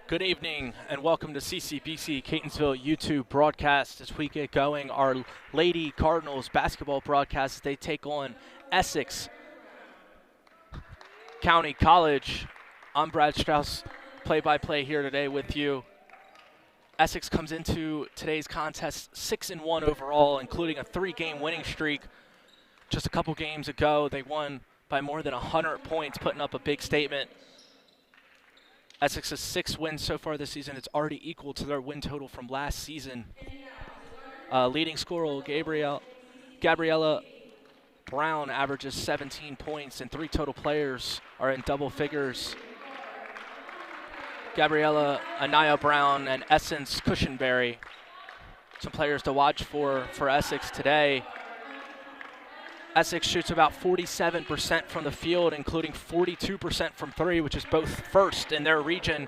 Good evening and welcome to CCBC Catonsville YouTube broadcast. As we get going, our Lady Cardinals basketball broadcast as they take on Essex County College. I'm Brad Strauss, play-by-play here today with you. Essex comes into today's contest 6-1 overall, including a 3-game winning streak. Just a couple games ago, they won by more than 100 points, putting up a big statement. Essex's 6 wins so far this season. It's already equal to their win total from last season. Leading scorer Gabriella Brown averages 17 points, and 3 total players are in double figures. Gabriella, Anaya Brown, and Essence Cushenberry. Some players to watch for Essex today. Essex shoots about 47% from the field, including 42% from 3, which is both first in their region,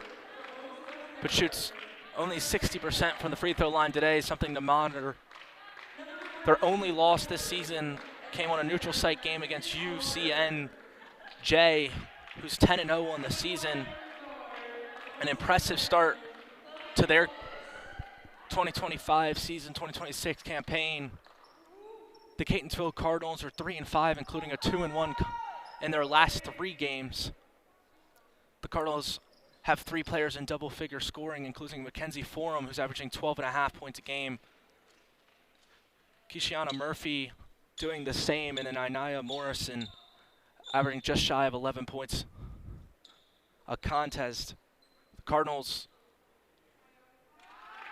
but shoots only 60% from the free throw line today, something to monitor. Their only loss this season came on a neutral site game against UCNJ, who's 10-0 on the season. An impressive start to their 2025 season, 2026 campaign. The Catonsville Cardinals are 3-5, including a 2-1 in their last 3 games. The Cardinals have 3 players in double-figure scoring, including Mackenzie Forum, who's averaging 12.5 points a game. Kishiana Murphy doing the same, and then Inaya Morrison averaging just shy of 11 points a contest. The Cardinals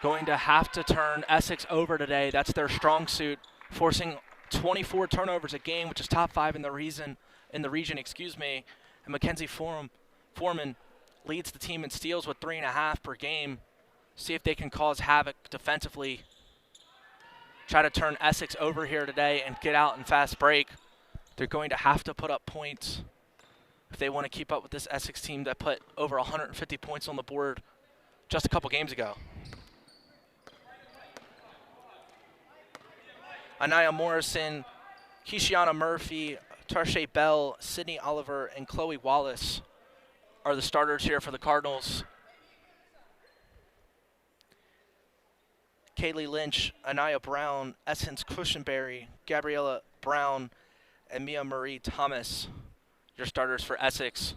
going to have to turn Essex over today. That's their strong suit, forcing 24 turnovers a game, which is top 5 in the region. And Mackenzie Foreman leads the team in steals with 3.5 per game. See if they can cause havoc defensively. Try to turn Essex over here today and get out in fast break. They're going to have to put up points if they want to keep up with this Essex team that put over 150 points on the board just a couple games ago. Anaya Morrison, Kishiana Murphy, Tarshay Bell, Sydney Oliver, and Chloe Wallace are the starters here for the Cardinals. Kaylee Lynch, Anaya Brown, Essence Cushenberry, Gabriella Brown, and Mia Marie Thomas, your starters for Essex.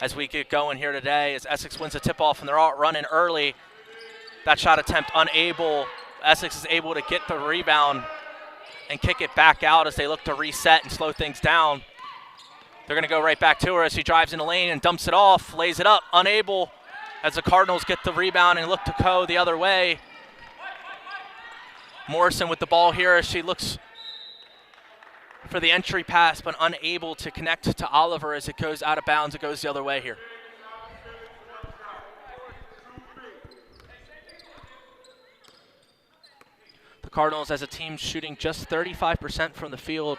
As we get going here today, as Essex wins the tip-off and they're all running early. That shot attempt unable. Essex is able to get the rebound and kick it back out as they look to reset and slow things down. They're going to go right back to her as she drives in the lane and dumps it off, lays it up, unable, as the Cardinals get the rebound and look to go the other way. Morrison with the ball here as she looks for the entry pass, but unable to connect to Oliver as it goes out of bounds. It goes the other way here. Cardinals as a team shooting just 35% from the field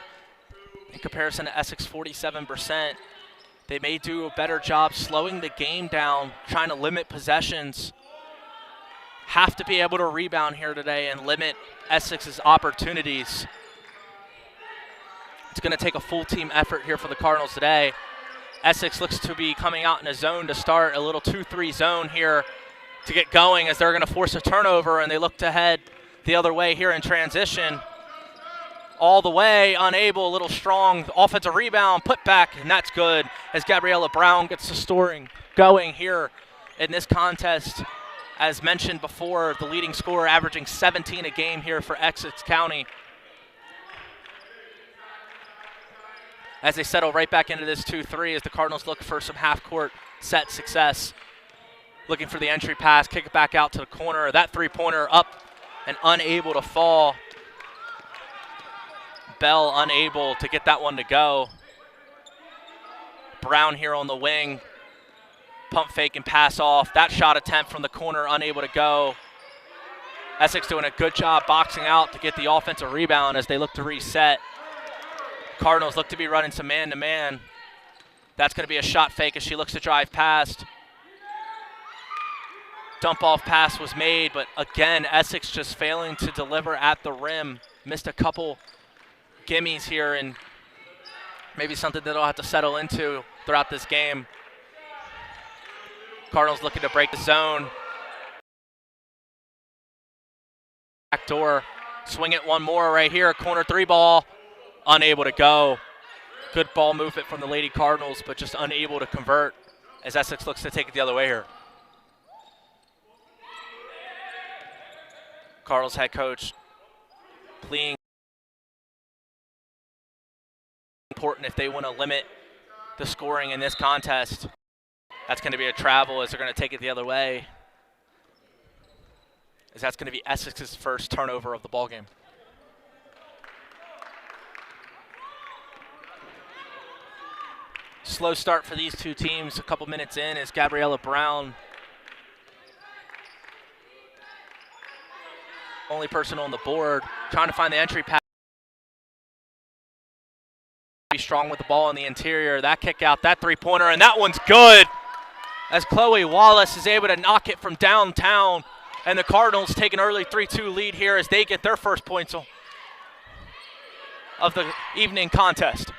in comparison to Essex 47%. They may do a better job slowing the game down, trying to limit possessions. Have to be able to rebound here today and limit Essex's opportunities. It's going to take a full team effort here for the Cardinals today. Essex looks to be coming out in a zone to start, a little 2-3 zone here to get going as they're going to force a turnover, and they look to head the other way here in transition. All the way, unable, a little strong. Offensive rebound, put back, and that's good as Gabriella Brown gets the scoring going here in this contest. As mentioned before, the leading scorer averaging 17 a game here for Essex County. As they settle right back into this 2-3 as the Cardinals look for some half-court set success. Looking for the entry pass, kick it back out to the corner. That three-pointer up and unable to fall. Bell unable to get that one to go. Brown here on the wing. Pump fake and pass off. That shot attempt from the corner unable to go. Essex doing a good job boxing out to get the offensive rebound as they look to reset. Cardinals look to be running some man-to-man. That's going to be a shot fake as she looks to drive past. Dump-off pass was made, but again, Essex just failing to deliver at the rim. Missed a couple gimmies here, and maybe something that they'll have to settle into throughout this game. Cardinals looking to break the zone. Back door, swing it one more right here. Corner three ball, unable to go. Good ball movement from the Lady Cardinals, but just unable to convert as Essex looks to take it the other way here. Cardinals head coach pleading important if they want to limit the scoring in this contest. That's going to be a travel as they're going to take it the other way, as that's going to be Essex's first turnover of the ballgame. Slow start for these two teams. A couple minutes in as Gabriella Brown, only person on the board, trying to find the entry pass. Be strong with the ball in the interior. That kick out, that three-pointer, and that one's good as Chloe Wallace is able to knock it from downtown. And the Cardinals take an early 3-2 lead here as they get their first points of the evening contest.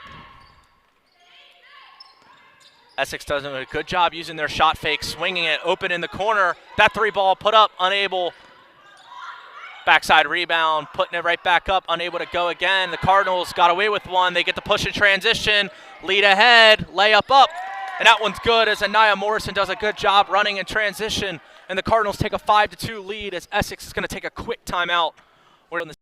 Essex does a good job using their shot fake, swinging it open in the corner. That three ball put up, unable. Backside rebound, putting it right back up, unable to go again. The Cardinals got away with one. They get the push in transition, lead ahead, layup up. And that one's good as Anaya Morrison does a good job running in transition. And the Cardinals take a 5-2 lead as Essex is going to take a quick timeout. We're on the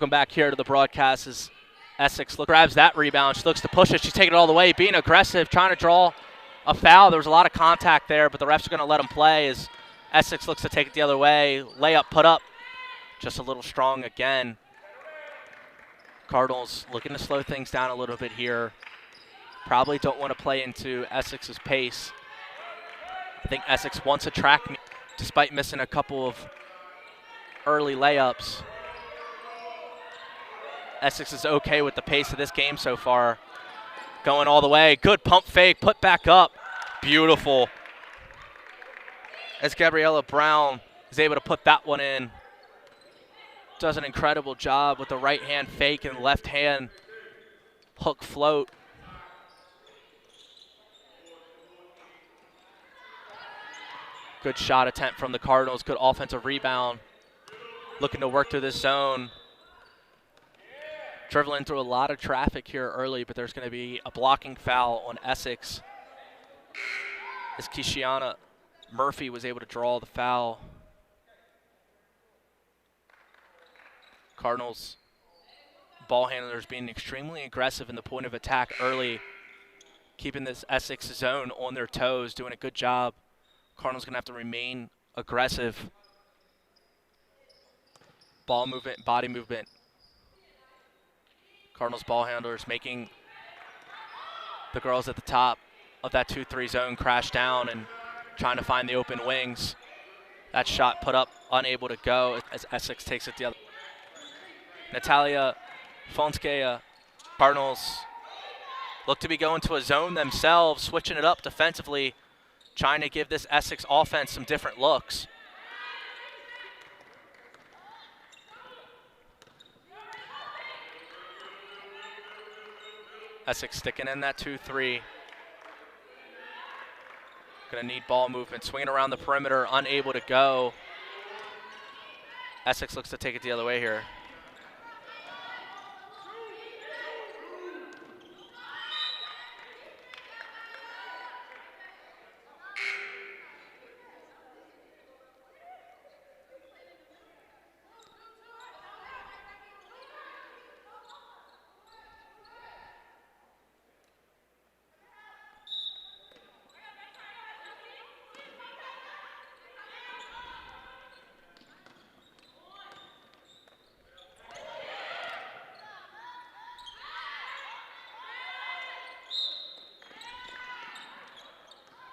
Welcome back here to the broadcast as Essex grabs that rebound. She looks to push it. She's taking it all the way, being aggressive, trying to draw a foul. There was a lot of contact there, but the refs are going to let them play as Essex looks to take it the other way. Layup put up, just a little strong again. Cardinals looking to slow things down a little bit here. Probably don't want to play into Essex's pace. I think Essex wants a track meet despite missing a couple of early layups. Essex is okay with the pace of this game so far. Going all the way. Good pump fake, put back up. Beautiful. As Gabriella Brown is able to put that one in. Does an incredible job with the right hand fake and left hand hook float. Good shot attempt from the Cardinals. Good offensive rebound. Looking to work through this zone. Dribbling through a lot of traffic here early, but there's going to be a blocking foul on Essex as Kishiana Murphy was able to draw the foul. Cardinals ball handlers being extremely aggressive in the point of attack early, keeping this Essex zone on their toes, doing a good job. Cardinals going to have to remain aggressive. Ball movement, body movement. Cardinals ball handlers making the girls at the top of that 2-3 zone crash down and trying to find the open wings. That shot put up, unable to go as Essex takes it the other. Natalia Fonskaya. Cardinals look to be going to a zone themselves, switching it up defensively, trying to give this Essex offense some different looks. Essex sticking in that 2-3. Gonna need ball movement. Swinging around the perimeter, unable to go. Essex looks to take it the other way here.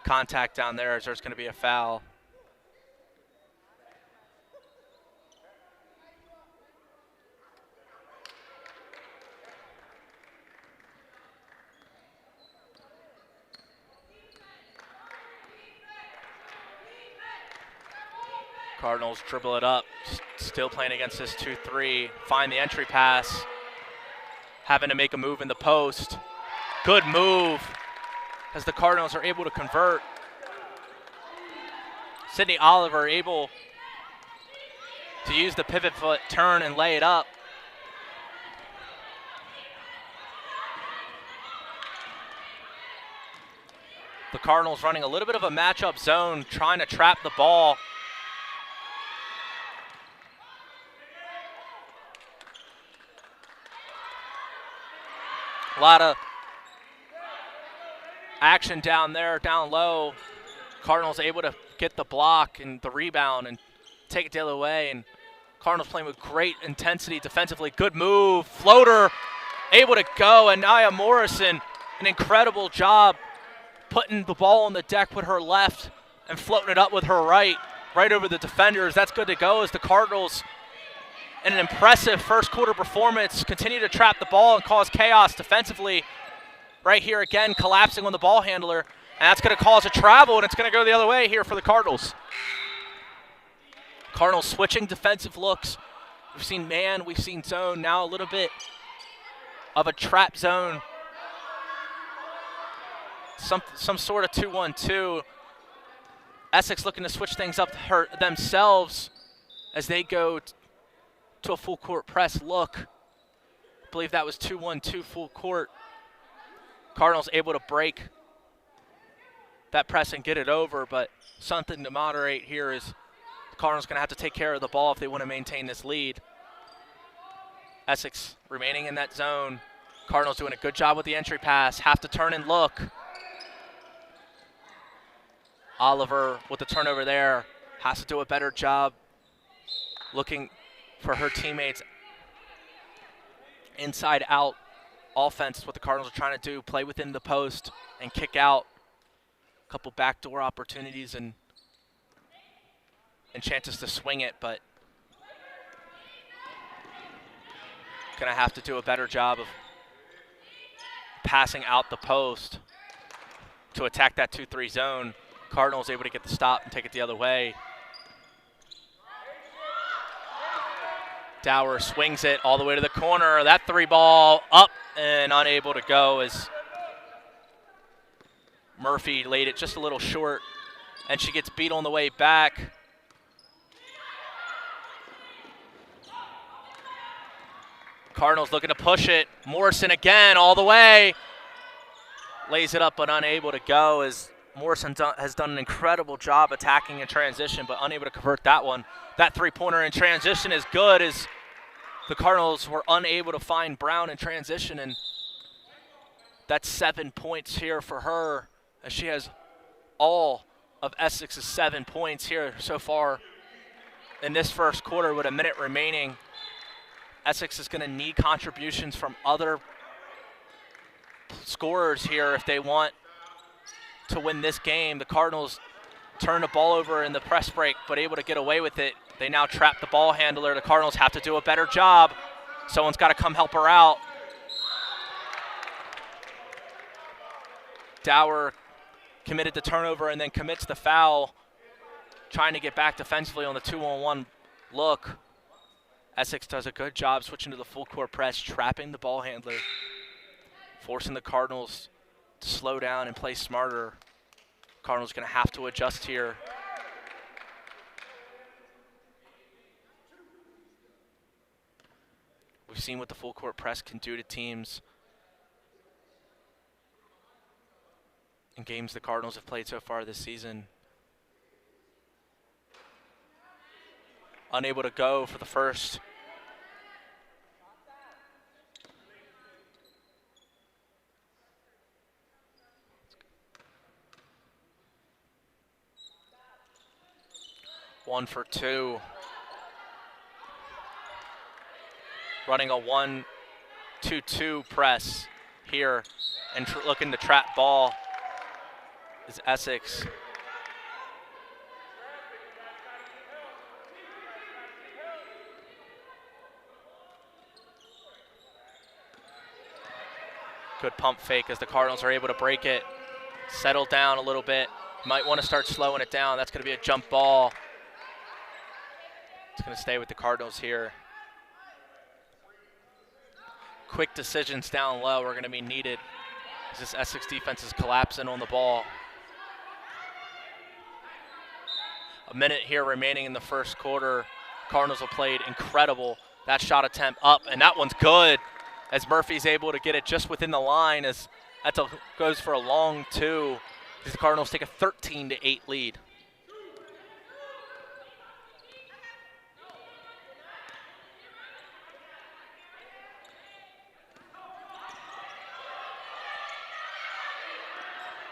Contact down there as there's going to be a foul. Cardinals dribble it up, still playing against this 2-3. Find the entry pass, having to make a move in the post. Good move as the Cardinals are able to convert. Sydney Oliver able to use the pivot foot, turn, and lay it up. The Cardinals running a little bit of a matchup zone, trying to trap the ball. A lot of action down there, down low. Cardinals able to get the block and the rebound and take it the other way. And Cardinals playing with great intensity defensively. Good move, floater, able to go. And Nia Morrison, an incredible job putting the ball on the deck with her left and floating it up with her right over the defenders. That's good to go as the Cardinals, in an impressive first quarter performance, continue to trap the ball and cause chaos defensively. Right here again, collapsing on the ball handler. And that's going to cause a travel, and it's going to go the other way here for the Cardinals. Cardinals switching defensive looks. We've seen man, we've seen zone, now a little bit of a trap zone. Some sort of 2-1-2. Essex looking to switch things up themselves as they go to a full court press look. I believe that was 2-1-2 full court. Cardinals able to break that press and get it over, but something to moderate here is the Cardinals going to have to take care of the ball if they want to maintain this lead. Essex remaining in that zone. Cardinals doing a good job with the entry pass. Have to turn and look. Oliver with the turnover there. Has to do a better job looking for her teammates. Inside out offense is what the Cardinals are trying to do. Play within the post and kick out. A couple backdoor opportunities and chances to swing it, but gonna have to do a better job of passing out the post to attack that 2-3 zone. Cardinals able to get the stop and take it the other way. Dower swings it all the way to the corner. That three ball up and unable to go as Murphy laid it just a little short, and she gets beat on the way back. Cardinals looking to push it. Morrison again all the way. Lays it up but unable to go as Morrison has done an incredible job attacking in transition, but unable to convert that one. That three-pointer in transition is good as the Cardinals were unable to find Brown in transition, and that's 7 points here for her as she has all of Essex's 7 points here so far in this first quarter with a minute remaining. Essex is going to need contributions from other scorers here if they want to win this game. The Cardinals turn the ball over in the press break, but able to get away with it. They now trap the ball handler. The Cardinals have to do a better job. Someone's got to come help her out. Dower committed the turnover and then commits the foul, trying to get back defensively on the 2-on-1 look. Essex does a good job switching to the full court press, trapping the ball handler, forcing the Cardinals to slow down and play smarter. Cardinals going to have to adjust here. We've seen what the full court press can do to teams in games the Cardinals have played so far this season. Unable to go for the first. One for two. Running a 1-2-2 press here and looking to trap ball is Essex. Good pump fake as the Cardinals are able to break it, settle down a little bit. Might want to start slowing it down. That's going to be a jump ball. It's going to stay with the Cardinals here. Quick decisions down low are going to be needed as this Essex defense is collapsing on the ball. A minute here remaining in the first quarter. Cardinals have played incredible. That shot attempt up, and that one's good as Murphy's able to get it just within the line as that goes for a long two. The Cardinals take a 13-8 lead.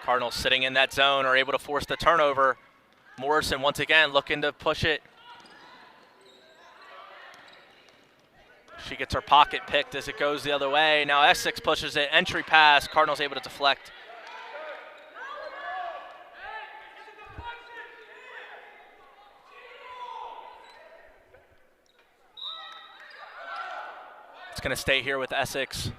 Cardinals sitting in that zone are able to force the turnover. Morrison once again looking to push it. She gets her pocket picked as it goes the other way. Now Essex pushes it. Entry pass. Cardinals able to deflect. It's going to stay here with Essex.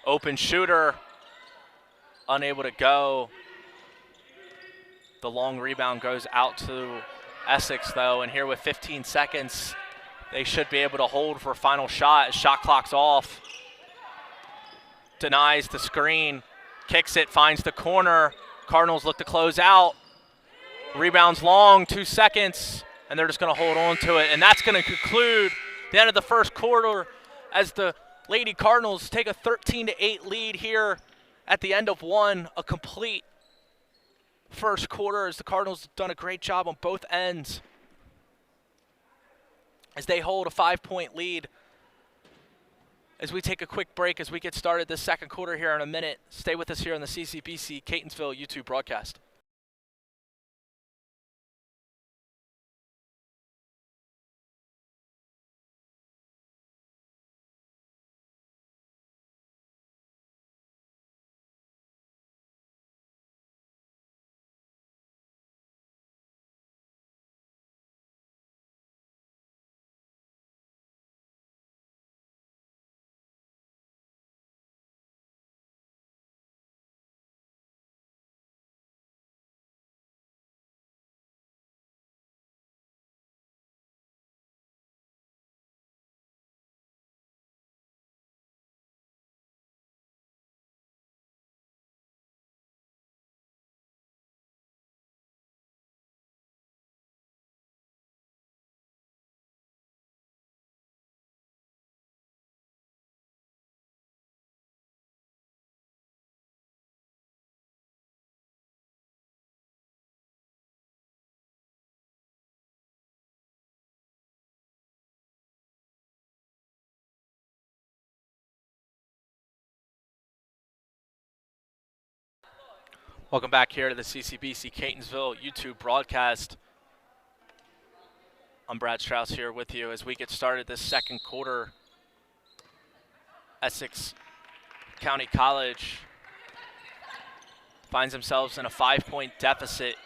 Open shooter, unable to go. The long rebound goes out to Essex, though, and here with 15 seconds, they should be able to hold for a final shot. Shot clock's off. Denies the screen, kicks it, finds the corner. Cardinals look to close out. Rebounds long, 2 seconds, and they're just going to hold on to it. And that's going to conclude the end of the first quarter as the Lady Cardinals take a 13-8 lead here at the end of one. A complete first quarter as the Cardinals have done a great job on both ends as they hold a 5-point lead. As we take a quick break as we get started this second quarter here in a minute. Stay with us here on the CCBC Catonsville YouTube broadcast. Welcome back here to the CCBC Catonsville YouTube broadcast. I'm Brad Strauss here with you as we get started this second quarter. Essex County College finds themselves in a 5-point deficit.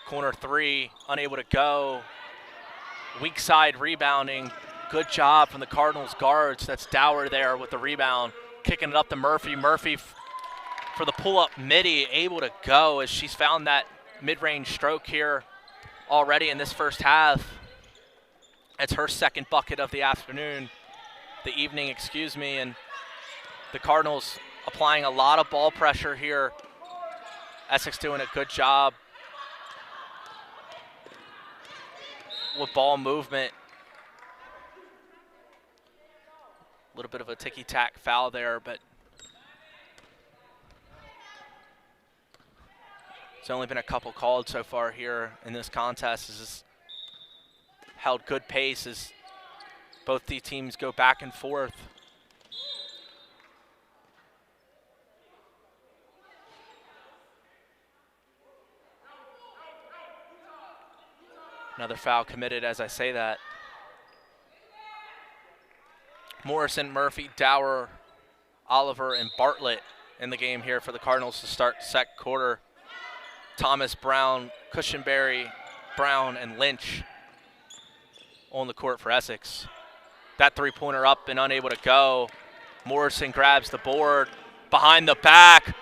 Corner three, unable to go. Weak side rebounding. Good job from the Cardinals guards. That's Dower there with the rebound. Kicking it up to Murphy. Murphy for the pull-up midi, able to go as she's found that mid-range stroke here already in this first half. It's her second bucket of the evening, and the Cardinals applying a lot of ball pressure here. Essex doing a good job with ball movement. A little bit of a ticky-tack foul there, but there's only been a couple called so far here in this contest. It's held good pace as both these teams go back and forth. Another foul committed as I say that. Morrison, Murphy, Dower, Oliver, and Bartlett in the game here for the Cardinals to start the second quarter. Thomas, Brown, Cushenberry, Brown, and Lynch on the court for Essex. That three-pointer up and unable to go. Morrison grabs the board behind the back.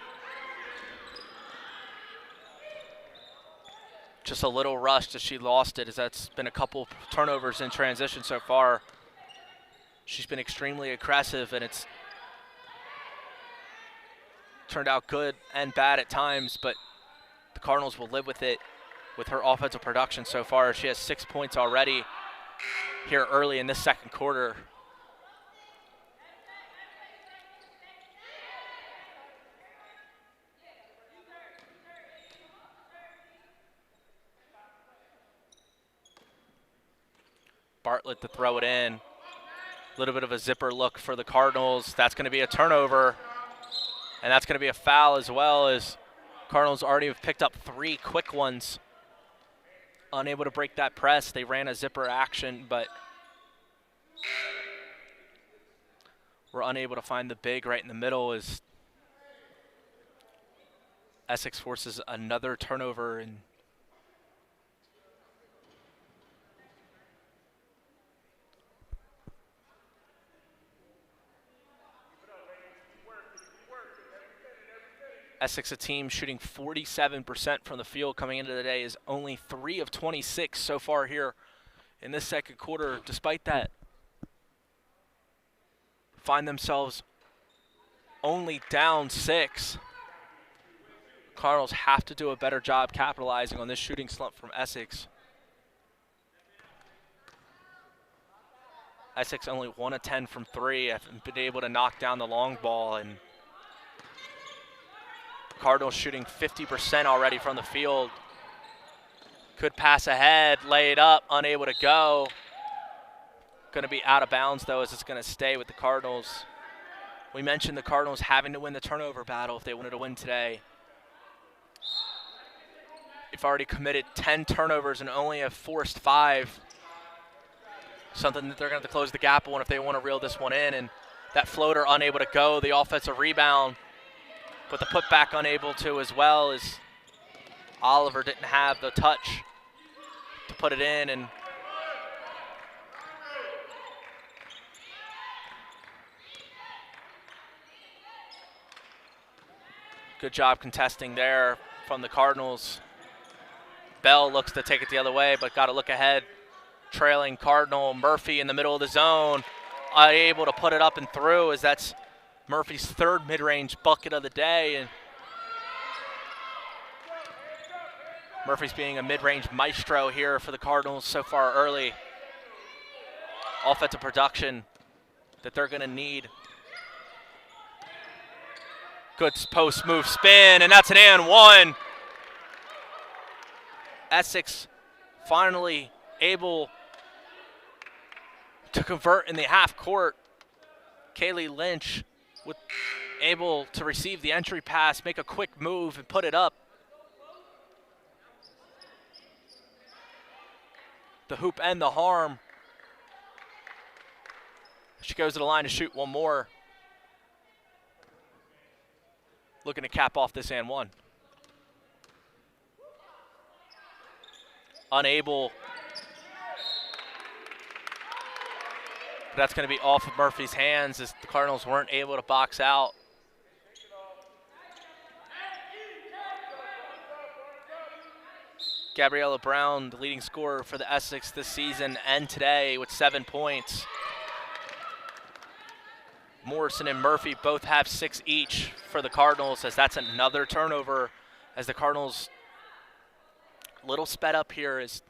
Just a little rushed as she lost it, as that's been a couple turnovers in transition so far. She's been extremely aggressive, and it's turned out good and bad at times, but the Cardinals will live with it with her offensive production so far. She has 6 points already here early in this second quarter. Bartlett to throw it in. A little bit of a zipper look for the Cardinals. That's going to be a turnover, and that's going to be a foul as well, as Cardinals already have picked up 3 quick ones. Unable to break that press. They ran a zipper action, but were unable to find the big right in the middle, as Essex forces another turnover. And Essex, a team shooting 47% from the field coming into the day, is only 3 of 26 so far here in this second quarter. Despite that, find themselves only down 6. Cardinals have to do a better job capitalizing on this shooting slump from Essex. Essex only 1 of 10 from 3, haven't been able to knock down the long ball, and Cardinals shooting 50% already from the field. Could pass ahead, lay it up, unable to go. Going to be out of bounds, though, as it's going to stay with the Cardinals. We mentioned the Cardinals having to win the turnover battle if they wanted to win today. They've already committed 10 turnovers and only have forced 5. Something that they're going to have to close the gap on if they want to reel this one in. And that floater unable to go, the offensive rebound, but the putback unable to as well, as Oliver didn't have the touch to put it in. And good job contesting there from the Cardinals. Bell looks to take it the other way, but got to look ahead. Trailing Cardinal. Murphy in the middle of the zone, unable to put it up and through, as that's Murphy's 3rd mid-range bucket of the day. And Murphy's being a mid-range maestro here for the Cardinals so far early. Offensive production that they're going to need. Good post move spin, and that's an and one. Essex finally able to convert in the half court. Kaylee Lynch able to receive the entry pass, make a quick move, and put it up. The hoop and the harm. She goes to the line to shoot one more. Looking to cap off this and one. Unable. That's going to be off of Murphy's hands, as the Cardinals weren't able to box out. Gabriella Brown, the leading scorer for the Essex this season and today, with 7 points. Morrison and Murphy both have 6 each for the Cardinals, as that's another turnover, as the Cardinals little sped up here as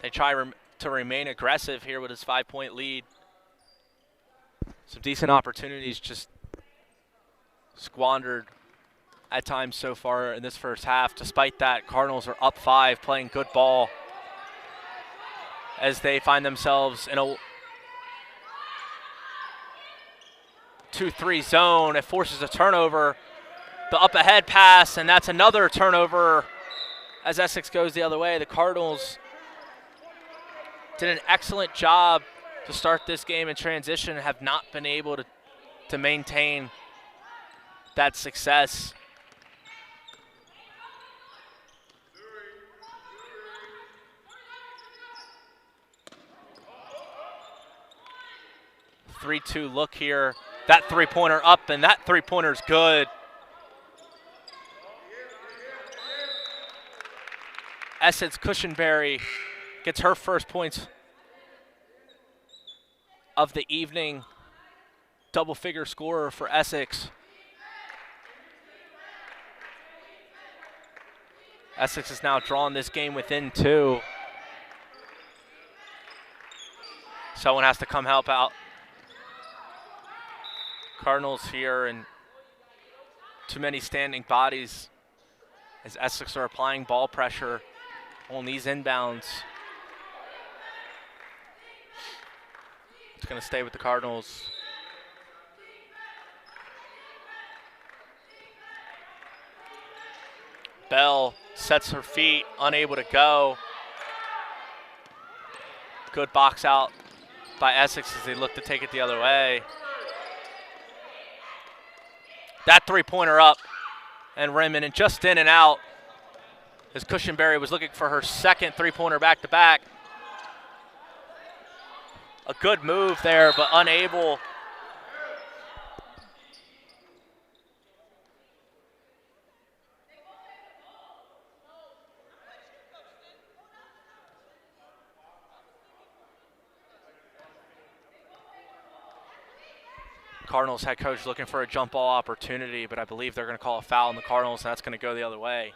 they try to remain aggressive here with his 5-point lead. Some decent opportunities just squandered at times so far in this first half. Despite that, Cardinals are up 5, playing good ball as they find themselves in a 2-3 zone. It forces a turnover. The up ahead pass, and that's another turnover as Essex goes the other way. The Cardinals did an excellent job to start this game in transition and have not been able to maintain that success. 3-2 look here. That three-pointer up, and that three-pointer's good. Essex Cushenberry gets her first points of the evening. Double-figure scorer for Essex. Essex has now drawn this game within 2. Someone has to come help out. Cardinals here, and too many standing bodies as Essex are applying ball pressure on these inbounds. It's going to stay with the Cardinals. Bell sets her feet, unable to go. Good box out by Essex as they look to take it the other way. That three-pointer up and rim, and just in and out as Cushenberry was looking for her second three-pointer back-to-back. A good move there, but unable. Cardinals head coach looking for a jump ball opportunity, but I believe they're going to call a foul on the Cardinals, and that's going to go the other way.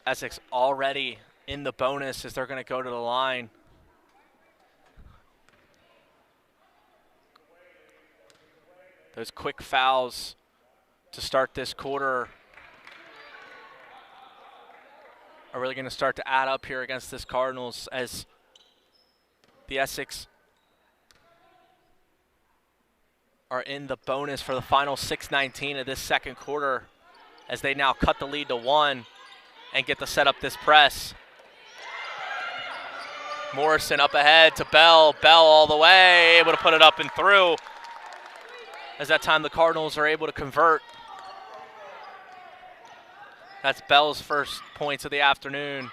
Essex already in the bonus as they're going to go to the line. Those quick fouls to start this quarter are really going to start to add up here against this Cardinals as the Essex are in the bonus for the final 6:19 of this second quarter as they now cut the lead to 1 and get to set up this press. Morrison up ahead to Bell. Bell all the way, able to put it up and through. As that time the Cardinals are able to convert. That's Bell's first points of the afternoon.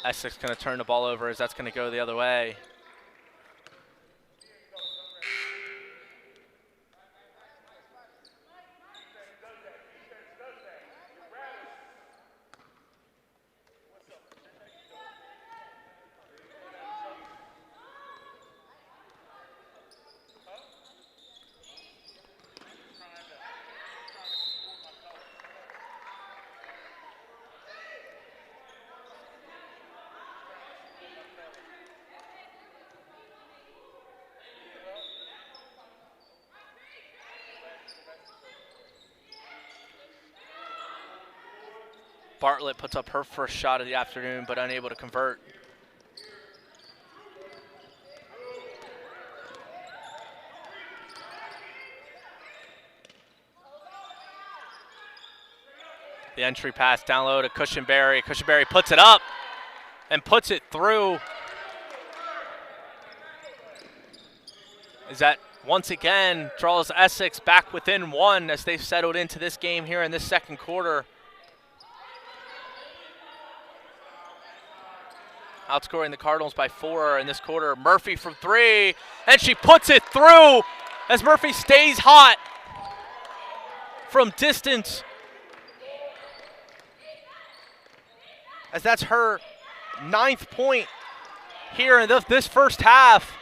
Essex going to turn the ball over as that's going to go the other way. Bartlett puts up her first shot of the afternoon, but unable to convert. The entry pass down low to Cushenberry. Cushenberry puts it up and puts it through. Is that once again draws Essex back within 1 as they've settled into this game here in this second quarter. Outscoring the Cardinals by 4 in this quarter. Murphy from 3, and she puts it through as Murphy stays hot from distance. As that's her 9th point here in this first half.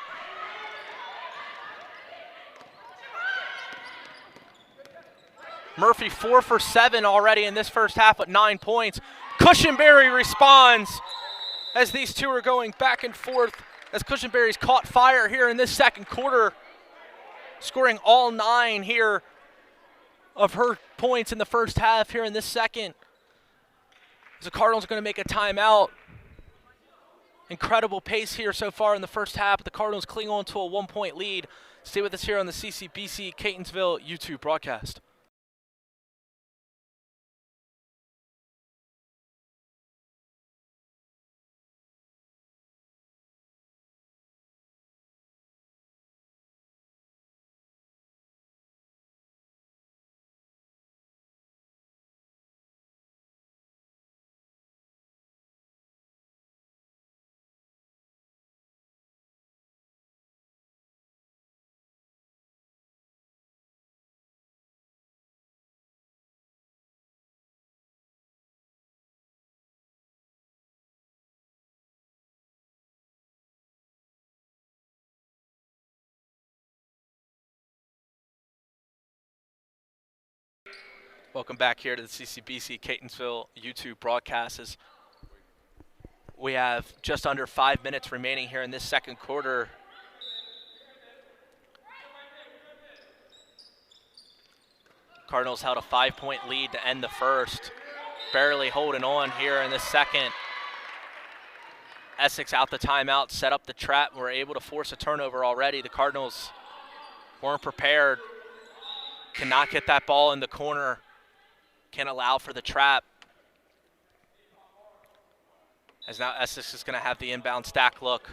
Murphy 4 for 7 already in this first half with 9 points. Cushenberry responds as these two are going back and forth as Cushenberry's caught fire here in this second quarter, scoring all 9 here of her points in the first half here in this second. As the Cardinals are going to make a timeout. Incredible pace here so far in the first half. The Cardinals cling on to a 1-point lead. Stay with us here on the CCBC Catonsville YouTube broadcast. Welcome back here to the CCBC Catonsville YouTube broadcast. As we have just under 5 minutes remaining here in this second quarter. Cardinals held a 5-point lead to end the first. Barely holding on here in the second. Essex out the timeout, set up the trap, and were able to force a turnover already. The Cardinals weren't prepared. Cannot get that ball in the corner. Can't allow for the trap. As now Essex is going to have the inbound stack look.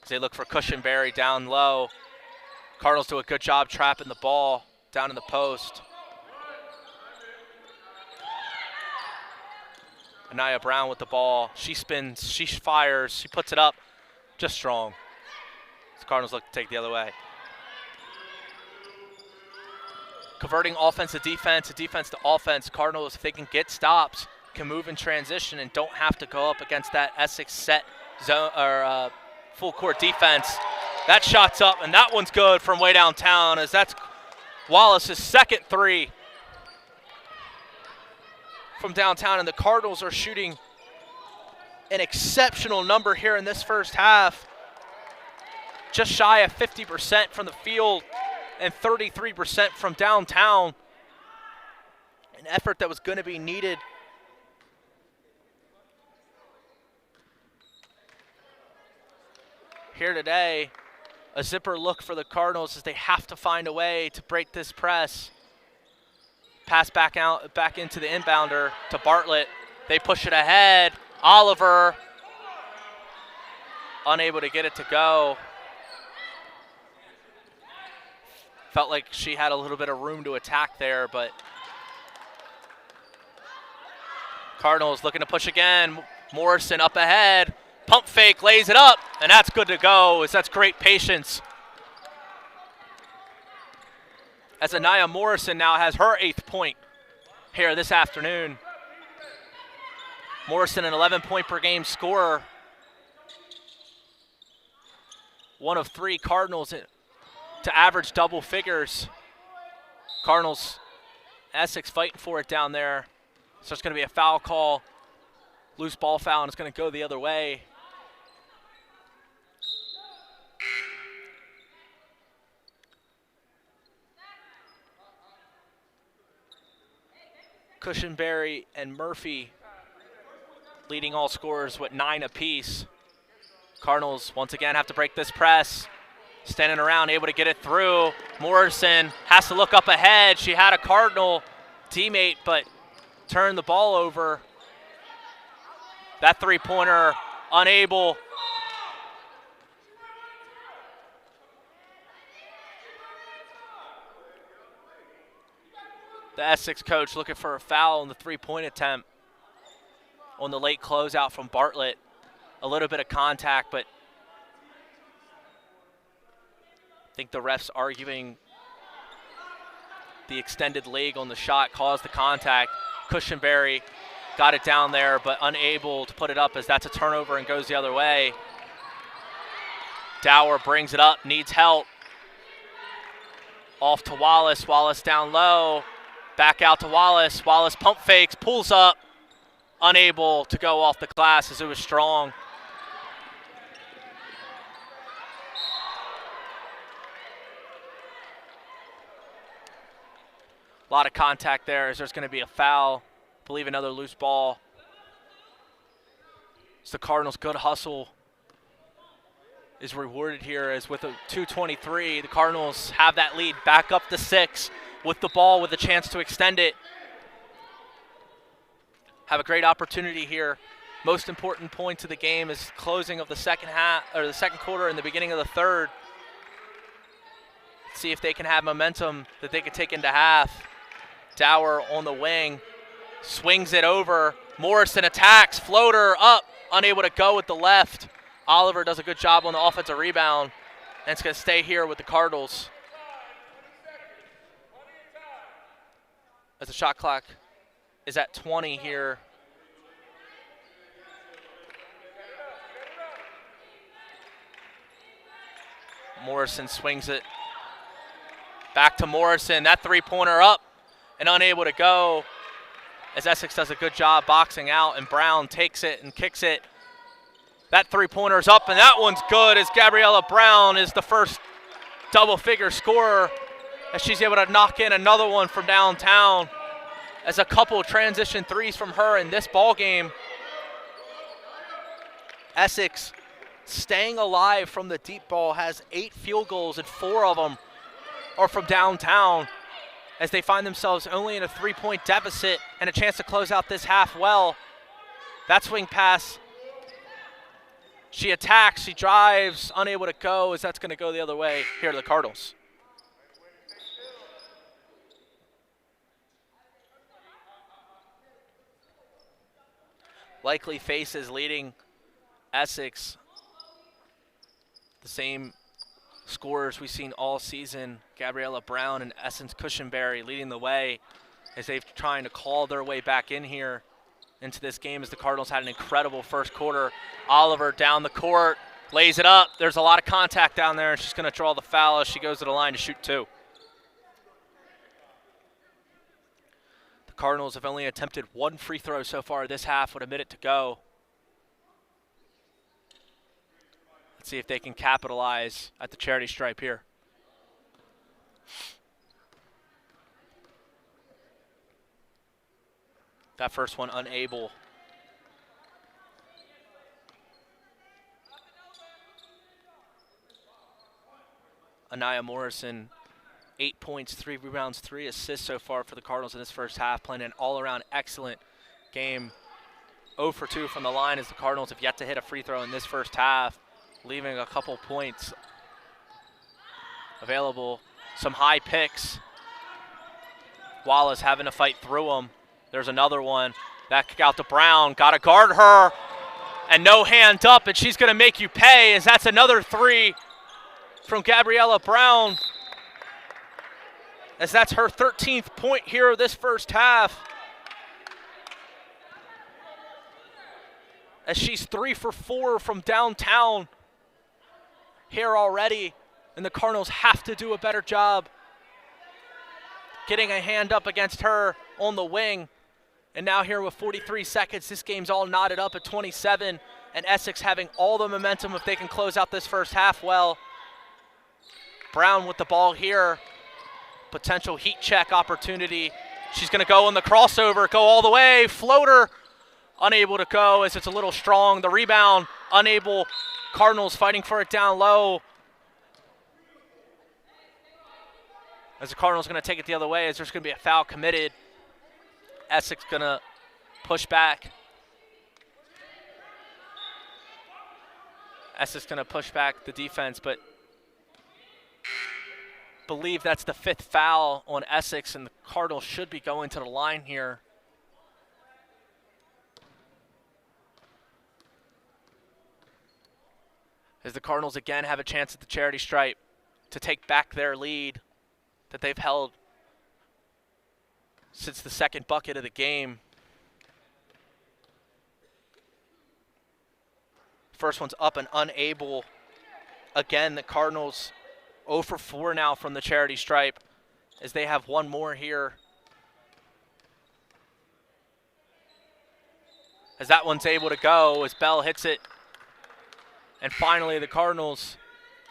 As they look for Cushionberry down low. Cardinals do a good job trapping the ball down in the post. Anaya Brown with the ball. She spins, she fires, she puts it up. Just strong. The Cardinals look to take the other way. Converting offense to defense to offense. Cardinals, if they can get stops, can move in transition and don't have to go up against that Essex set zone or full court defense. That shot's up, and that one's good from way downtown, as that's Wallace's second three from downtown, and the Cardinals are shooting an exceptional number here in this first half. Just shy of 50% from the field and 33% from downtown. An effort that was going to be needed. Here today, a zipper look for the Cardinals as they have to find a way to break this press. Pass back into the inbounder to Bartlett. They push it ahead. Oliver unable to get it to go. Felt like she had a little bit of room to attack there, but Cardinals looking to push again. Morrison up ahead. Pump fake, lays it up, and that's good to go, as that's great patience. As Anaya Morrison now has her 8th point here this afternoon. Morrison, an 11-point per game scorer. One of 3 Cardinals to average double figures. Cardinals, Essex fighting for it down there. So it's going to be a foul call. Loose ball foul, and it's going to go the other way. Cushionberry and Murphy leading all scorers with 9 apiece. Cardinals once again have to break this press. Standing around, able to get it through. Morrison has to look up ahead. She had a Cardinal teammate, but turned the ball over. That three-pointer unable. The Essex coach looking for a foul on the three-point attempt on the late closeout from Bartlett. A little bit of contact, but I think the refs arguing the extended leg on the shot caused the contact. Cushionberry got it down there, but unable to put it up as that's a turnover and goes the other way. Dower brings it up, needs help. Off to Wallace. Wallace down low. Back out to Wallace. Wallace pump fakes, pulls up. Unable to go off the glass as it was strong. A lot of contact there as there's going to be a foul. I believe another loose ball. It's the Cardinals' good hustle is rewarded here, as with a 2:23, the Cardinals have that lead back up to 6 with the ball with a chance to extend it. Have a great opportunity here. Most important points of the game is closing of the second half, or the second quarter and the beginning of the third. See if they can have momentum that they could take into half. Dower on the wing, swings it over. Morrison attacks, floater up, unable to go with the left. Oliver does a good job on the offensive rebound, and it's going to stay here with the Cardinals. As the shot clock is at 20 here. Morrison swings it. Back to Morrison. That three-pointer up and unable to go as Essex does a good job boxing out, and Brown takes it and kicks it. That three-pointer's up, and that one's good as Gabriella Brown is the first double-figure scorer as she's able to knock in another one from downtown as a couple transition threes from her in this ball game. Essex staying alive from the deep ball, has 8 field goals and 4 of them are from downtown as they find themselves only in a 3-point deficit and a chance to close out this half well. That swing pass, she attacks, she drives, unable to go as that's going to go the other way here to the Cardinals. Likely faces leading Essex. The same scorers we've seen all season. Gabriella Brown and Essence Cushenberry leading the way as they've trying to claw their way back in here into this game as the Cardinals had an incredible first quarter. Oliver down the court, lays it up. There's a lot of contact down there, and she's going to draw the foul as she goes to the line to shoot 2. The Cardinals have only attempted 1 free throw so far this half with a minute to go. Let's see if they can capitalize at the charity stripe here. That first one unable. Anaya Morrison, 8 points, 3 rebounds, 3 assists so far for the Cardinals in this first half, playing an all-around excellent game. 0 for 2 from the line as the Cardinals have yet to hit a free throw in this first half, leaving a couple points available. Some high picks. Wallace having to fight through them. There's another one. That kick out to Brown. Got to guard her. And no hand up, and she's going to make you pay as that's another 3 from Gabriella Brown. As that's her 13th point here this first half. As she's 3 for 4 from downtown here already. And the Cardinals have to do a better job getting a hand up against her on the wing. And now here with 43 seconds, this game's all knotted up at 27. And Essex having all the momentum if they can close out this first half well. Brown with the ball here. Potential heat check opportunity. She's going to go in the crossover, go all the way. Floater, unable to go as it's a little strong. The rebound, unable. Cardinals fighting for it down low. As the Cardinals going to take it the other way as there's going to be a foul committed. Essex going to push back. Essex going to push back the defense, but believe that's the 5th foul on Essex, and the Cardinals should be going to the line here. As the Cardinals again have a chance at the charity stripe to take back their lead that they've held since the second bucket of the game. First one's up and unable. Again, the Cardinals 0 for 4 now from the charity stripe as they have one more here. As that one's able to go as Bell hits it. And finally the Cardinals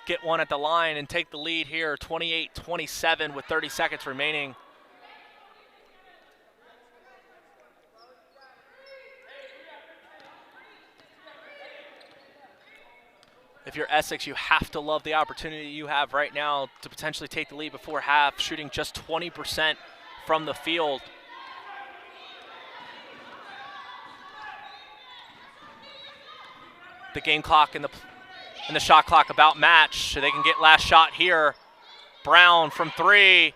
get one at the line and take the lead here, 28-27 with 30 seconds remaining. If you're Essex, you have to love the opportunity you have right now to potentially take the lead before half, shooting just 20% from the field. The game clock and the shot clock about match, so they can get last shot here. Brown from 3,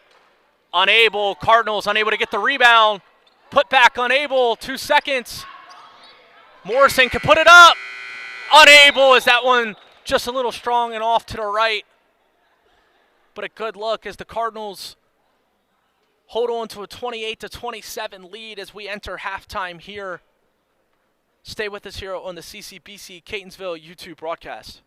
unable. Cardinals unable to get the rebound. Put back unable, 2 seconds. Morrison can put it up. Unable as that one just a little strong and off to the right. But a good look as the Cardinals hold on to a 28-27 lead as we enter halftime here. Stay with us here on the CCBC Catonsville YouTube broadcast.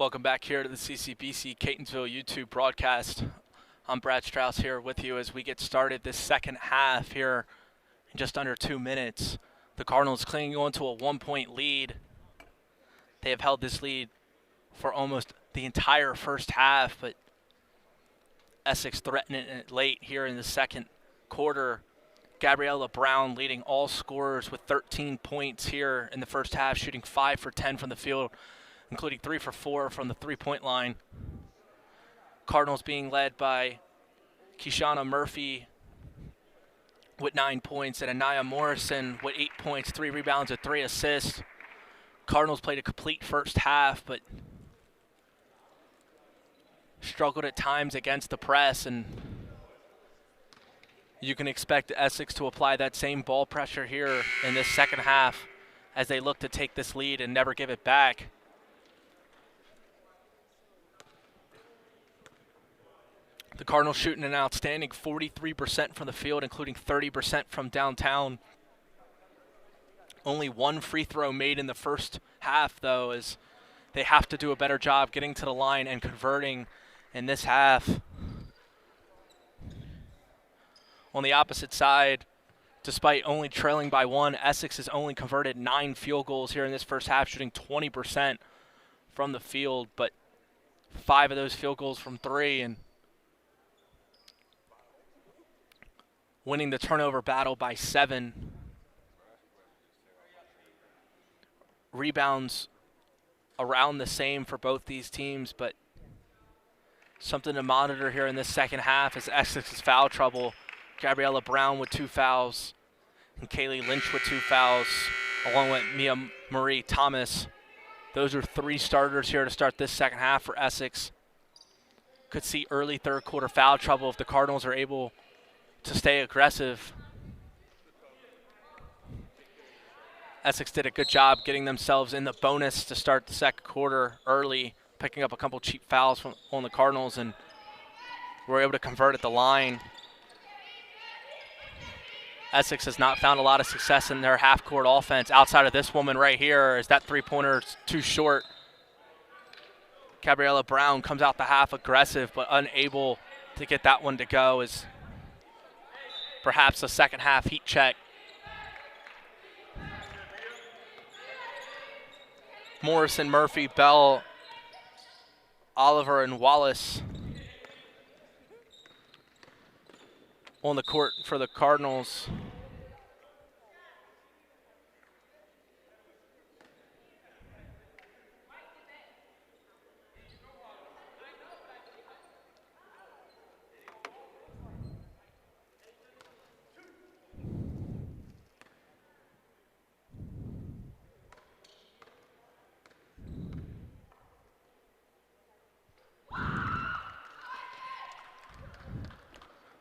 Welcome back here to the CCBC Catonsville YouTube broadcast. I'm Brad Strauss here with you as we get started this second half here in just under 2 minutes. The Cardinals clinging on to a 1-point lead. They have held this lead for almost the entire first half, but Essex threatening it late here in the second quarter. Gabriella Brown leading all scorers with 13 points here in the first half, shooting 5 for 10 from the field, including 3 for 4 from the three-point line. Cardinals being led by Keshana Murphy with 9 points and Anaya Morrison with 8 points, 3 rebounds, and 3 assists. Cardinals played a complete first half, but struggled at times against the press, and you can expect Essex to apply that same ball pressure here in this second half as they look to take this lead and never give it back. The Cardinals shooting an outstanding 43% from the field, including 30% from downtown. Only 1 free throw made in the first half, though, as they have to do a better job getting to the line and converting in this half. On the opposite side, despite only trailing by 1, Essex has only converted 9 field goals here in this first half, shooting 20% from the field, but 5 of those field goals from 3, and winning the turnover battle by 7. Rebounds around the same for both these teams, but something to monitor here in this second half is Essex's foul trouble. Gabriella Brown with 2 fouls, and Kaylee Lynch with 2 fouls, along with Mia Marie Thomas. Those are 3 starters here to start this second half for Essex. Could see early third quarter foul trouble if the Cardinals are able to stay aggressive. Essex did a good job getting themselves in the bonus to start the second quarter early, picking up a couple cheap fouls on the Cardinals, and were able to convert at the line. Essex has not found a lot of success in their half-court offense outside of this woman right here, as that three-pointer is too short. Gabriella Brown comes out the half aggressive, but unable to get that one to go, as perhaps a second half heat check. Morrison, Murphy, Bell, Oliver, and Wallace on the court for the Cardinals.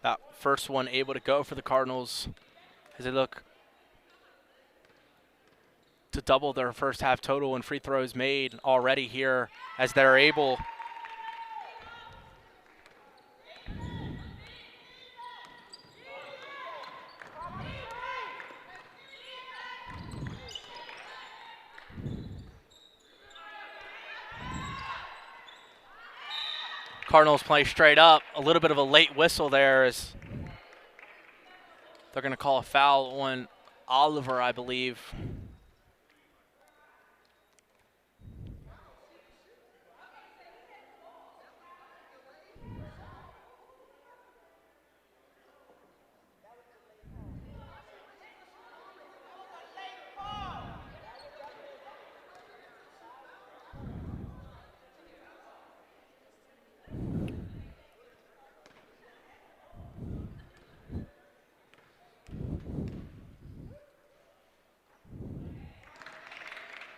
That first one able to go for the Cardinals as they look to double their first half total in free throws made already here, as they're able Cardinals play straight up. A little bit of a late whistle there, as they're going to call a foul on Oliver, I believe.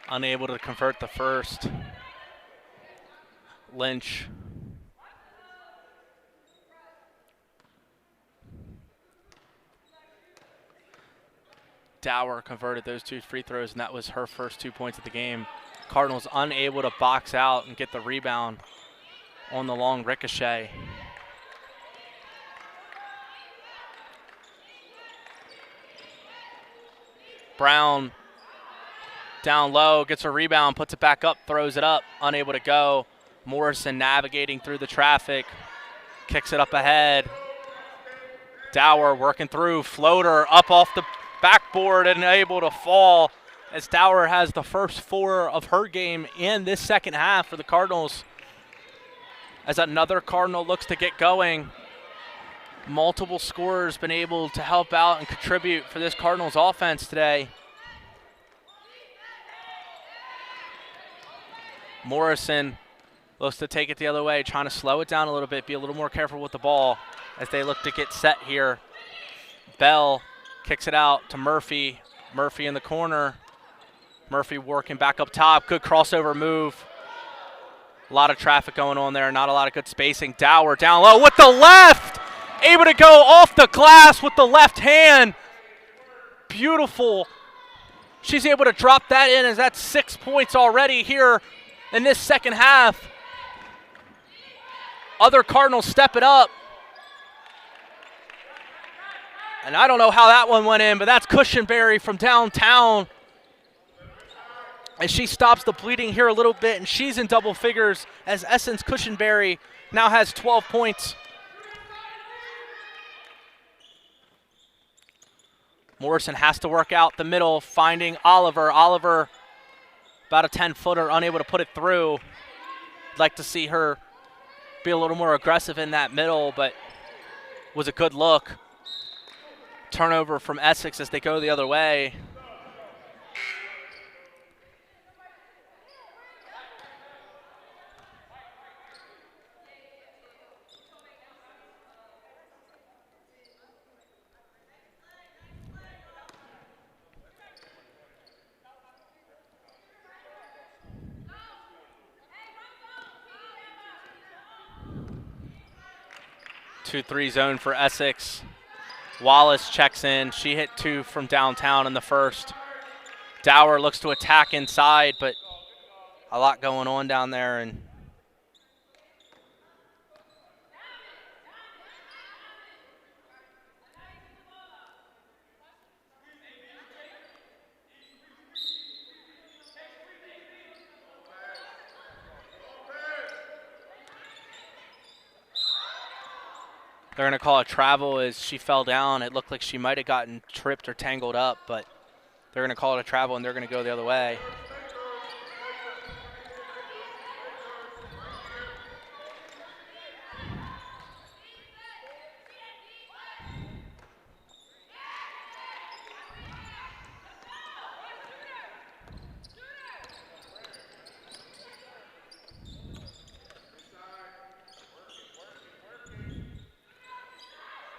Unable to convert the first. Lynch. Dower converted those 2 free throws, and that was her first 2 points of the game. Cardinals unable to box out and get the rebound on the long ricochet. Brown down low, gets a rebound, puts it back up, throws it up, unable to go. Morrison navigating through the traffic, kicks it up ahead. Dower working through, floater up off the backboard and able to fall as Dower has the first 4 of her game in this second half for the Cardinals. As another Cardinal looks to get going, multiple scorers been able to help out and contribute for this Cardinals offense today. Morrison looks to take it the other way, trying to slow it down a little bit, be a little more careful with the ball as they look to get set here. Bell kicks it out to Murphy. Murphy in the corner. Murphy working back up top. Good crossover move. A lot of traffic going on there, not a lot of good spacing. Dower down low with the left. Able to go off the glass with the left hand. Beautiful. She's able to drop that in as that's 6 points already here in this second half. Other Cardinals step it up. And I don't know how that one went in, but that's Cushenberry from downtown. And she stops the bleeding here a little bit, and she's in double figures as Essence Cushenberry now has 12 points. Morrison has to work out the middle, finding Oliver. Oliver, about a 10-footer, unable to put it through. I'd like to see her be a little more aggressive in that middle, but was a good look. Turnover from Essex as they go the other way. Two-three zone for Essex. Wallace checks in. She hit 2 from downtown in the first. Dower looks to attack inside, but a lot going on down there. And they're going to call a travel as she fell down. It looked like she might have gotten tripped or tangled up, but they're going to call it a travel, and they're going to go the other way.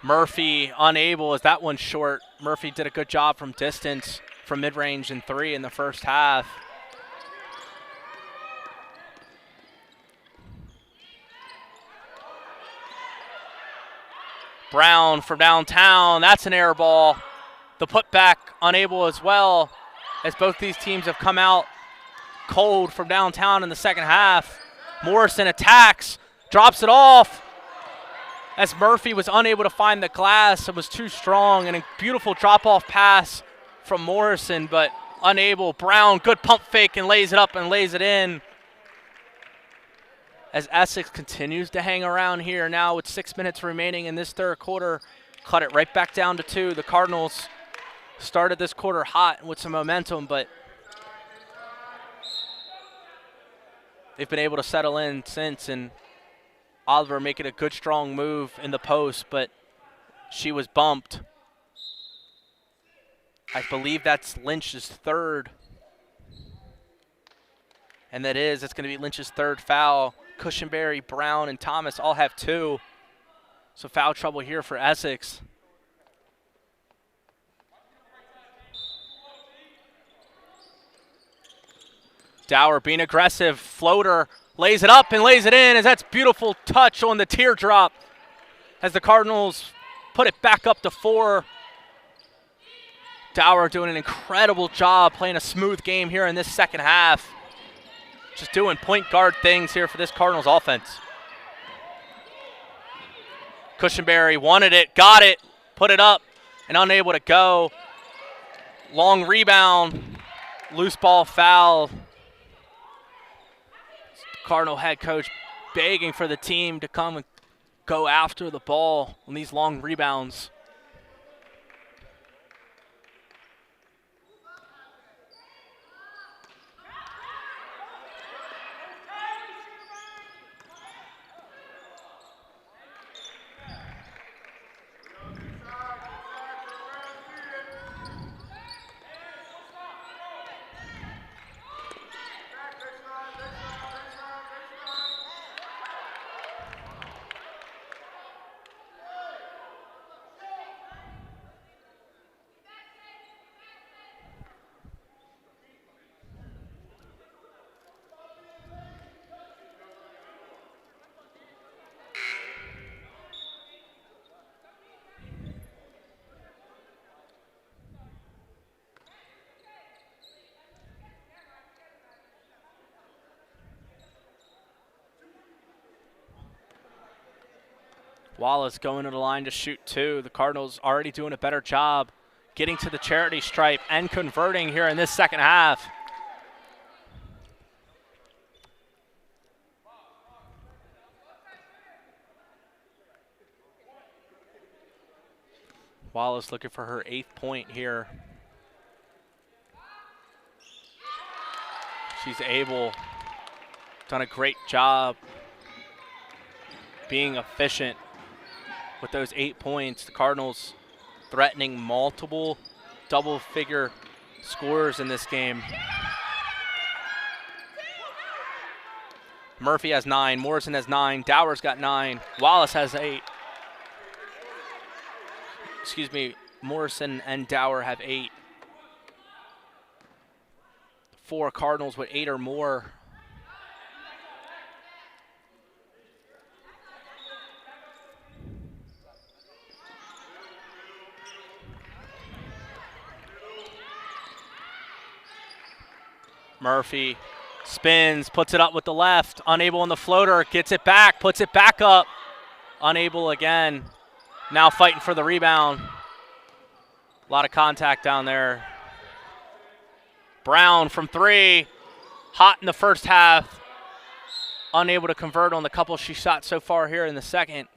Murphy unable as that one's short. Murphy did a good job from distance, from mid-range and 3 in the first half. Brown from downtown, that's an air ball. The putback unable as well, as both these teams have come out cold from downtown in the second half. Morrison attacks, drops it off, as Murphy was unable to find the glass. It was too strong, and a beautiful drop-off pass from Morrison, but unable. Brown, good pump fake, and lays it up and lays it in. As Essex continues to hang around here now with 6 minutes remaining in this third quarter, cut it right back down to 2. The Cardinals started this quarter hot with some momentum, but they've been able to settle in since, and Oliver making a good, strong move in the post, but she was bumped. I believe that's Lynch's third. And that is, it's going to be Lynch's third foul. Cushenberry, Brown, and Thomas all have 2. So foul trouble here for Essex. Dower being aggressive, floater, lays it up and lays it in, as that's beautiful touch on the teardrop as the Cardinals put it back up to 4. Dower doing an incredible job playing a smooth game here in this second half. Just doing point guard things here for this Cardinals offense. Cushenberry wanted it, got it, put it up, and unable to go. Long rebound, loose ball foul. Cardinal head coach begging for the team to come and go after the ball on these long rebounds. Wallace going to the line to shoot 2. The Cardinals already doing a better job getting to the charity stripe and converting here in this second half. Wallace looking for her 8th point here. She's done a great job being efficient with those 8 points. The Cardinals threatening multiple double-figure scores in this game. Murphy has 9, Morrison has 9, Dower's got 9, Wallace has 8. Excuse me, Morrison and Dower have 8. 4 Cardinals with 8 or more. Murphy spins, puts it up with the left, unable on the floater, gets it back, puts it back up, unable again. Now fighting for the rebound. A lot of contact down there. Brown from 3, hot in the first half, unable to convert on the couple she shot so far here in the second.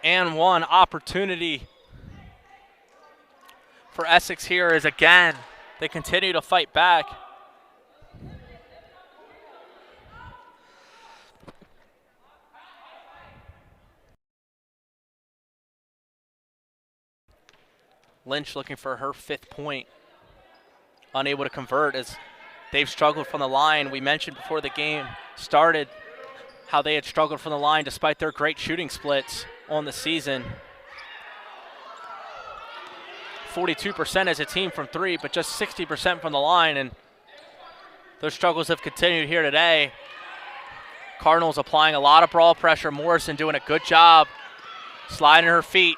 And one opportunity for Essex here is again, they continue to fight back. Lynch looking for her 5th point. Unable to convert as they've struggled from the line. We mentioned before the game started how they had struggled from the line despite their great shooting splits on the season. 42% as a team from 3, but just 60% from the line, and those struggles have continued here today. Cardinals applying a lot of brawl pressure. Morrison doing a good job sliding her feet.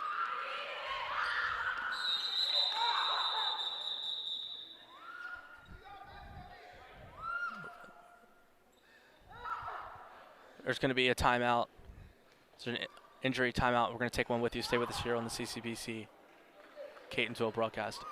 There's going to be a timeout. It's an injury timeout. We're going to take one with you. Stay with us here on the CCBC Catonsville broadcast.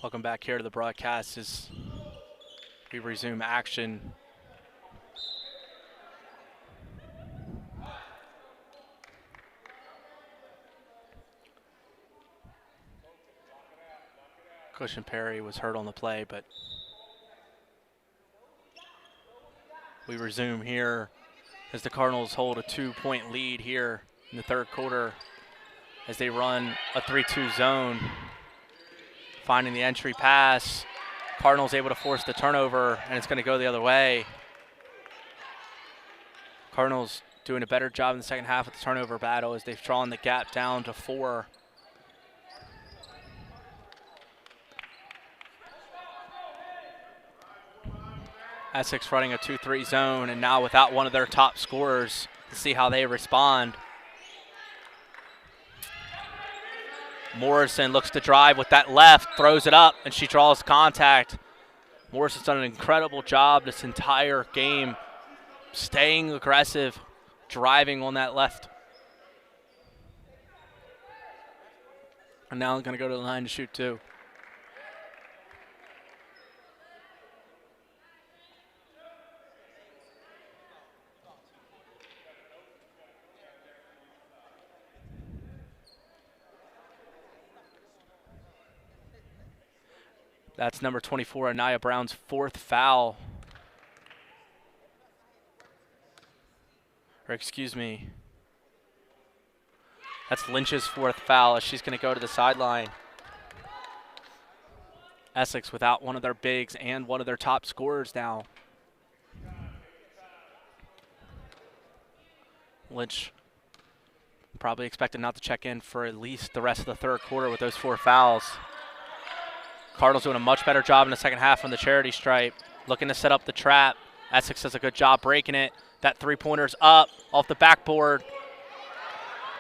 Welcome back here to the broadcast as we resume action. Cushion Perry was hurt on the play, but we resume here as the Cardinals hold a 2-point lead here in the third quarter as they run a 3-2 zone. Finding the entry pass. Cardinals able to force the turnover, and it's going to go the other way. Cardinals doing a better job in the second half of the turnover battle as they've drawn the gap down to 4. Essex running a 2-3 zone, and now without one of their top scorers, to see how they respond. Morrison looks to drive with that left, throws it up, and she draws contact. Morrison's done an incredible job this entire game, staying aggressive, driving on that left. And now going to go to the line to shoot 2. That's number 24, Anaya Brown's 4th foul. Or excuse me. That's Lynch's 4th foul as she's going to go to the sideline. Essex without one of their bigs and one of their top scorers now. Lynch probably expected not to check in for at least the rest of the third quarter with those 4 fouls. Cardinals doing a much better job in the second half on the charity stripe, looking to set up the trap. Essex does a good job breaking it. That 3-pointer's up off the backboard.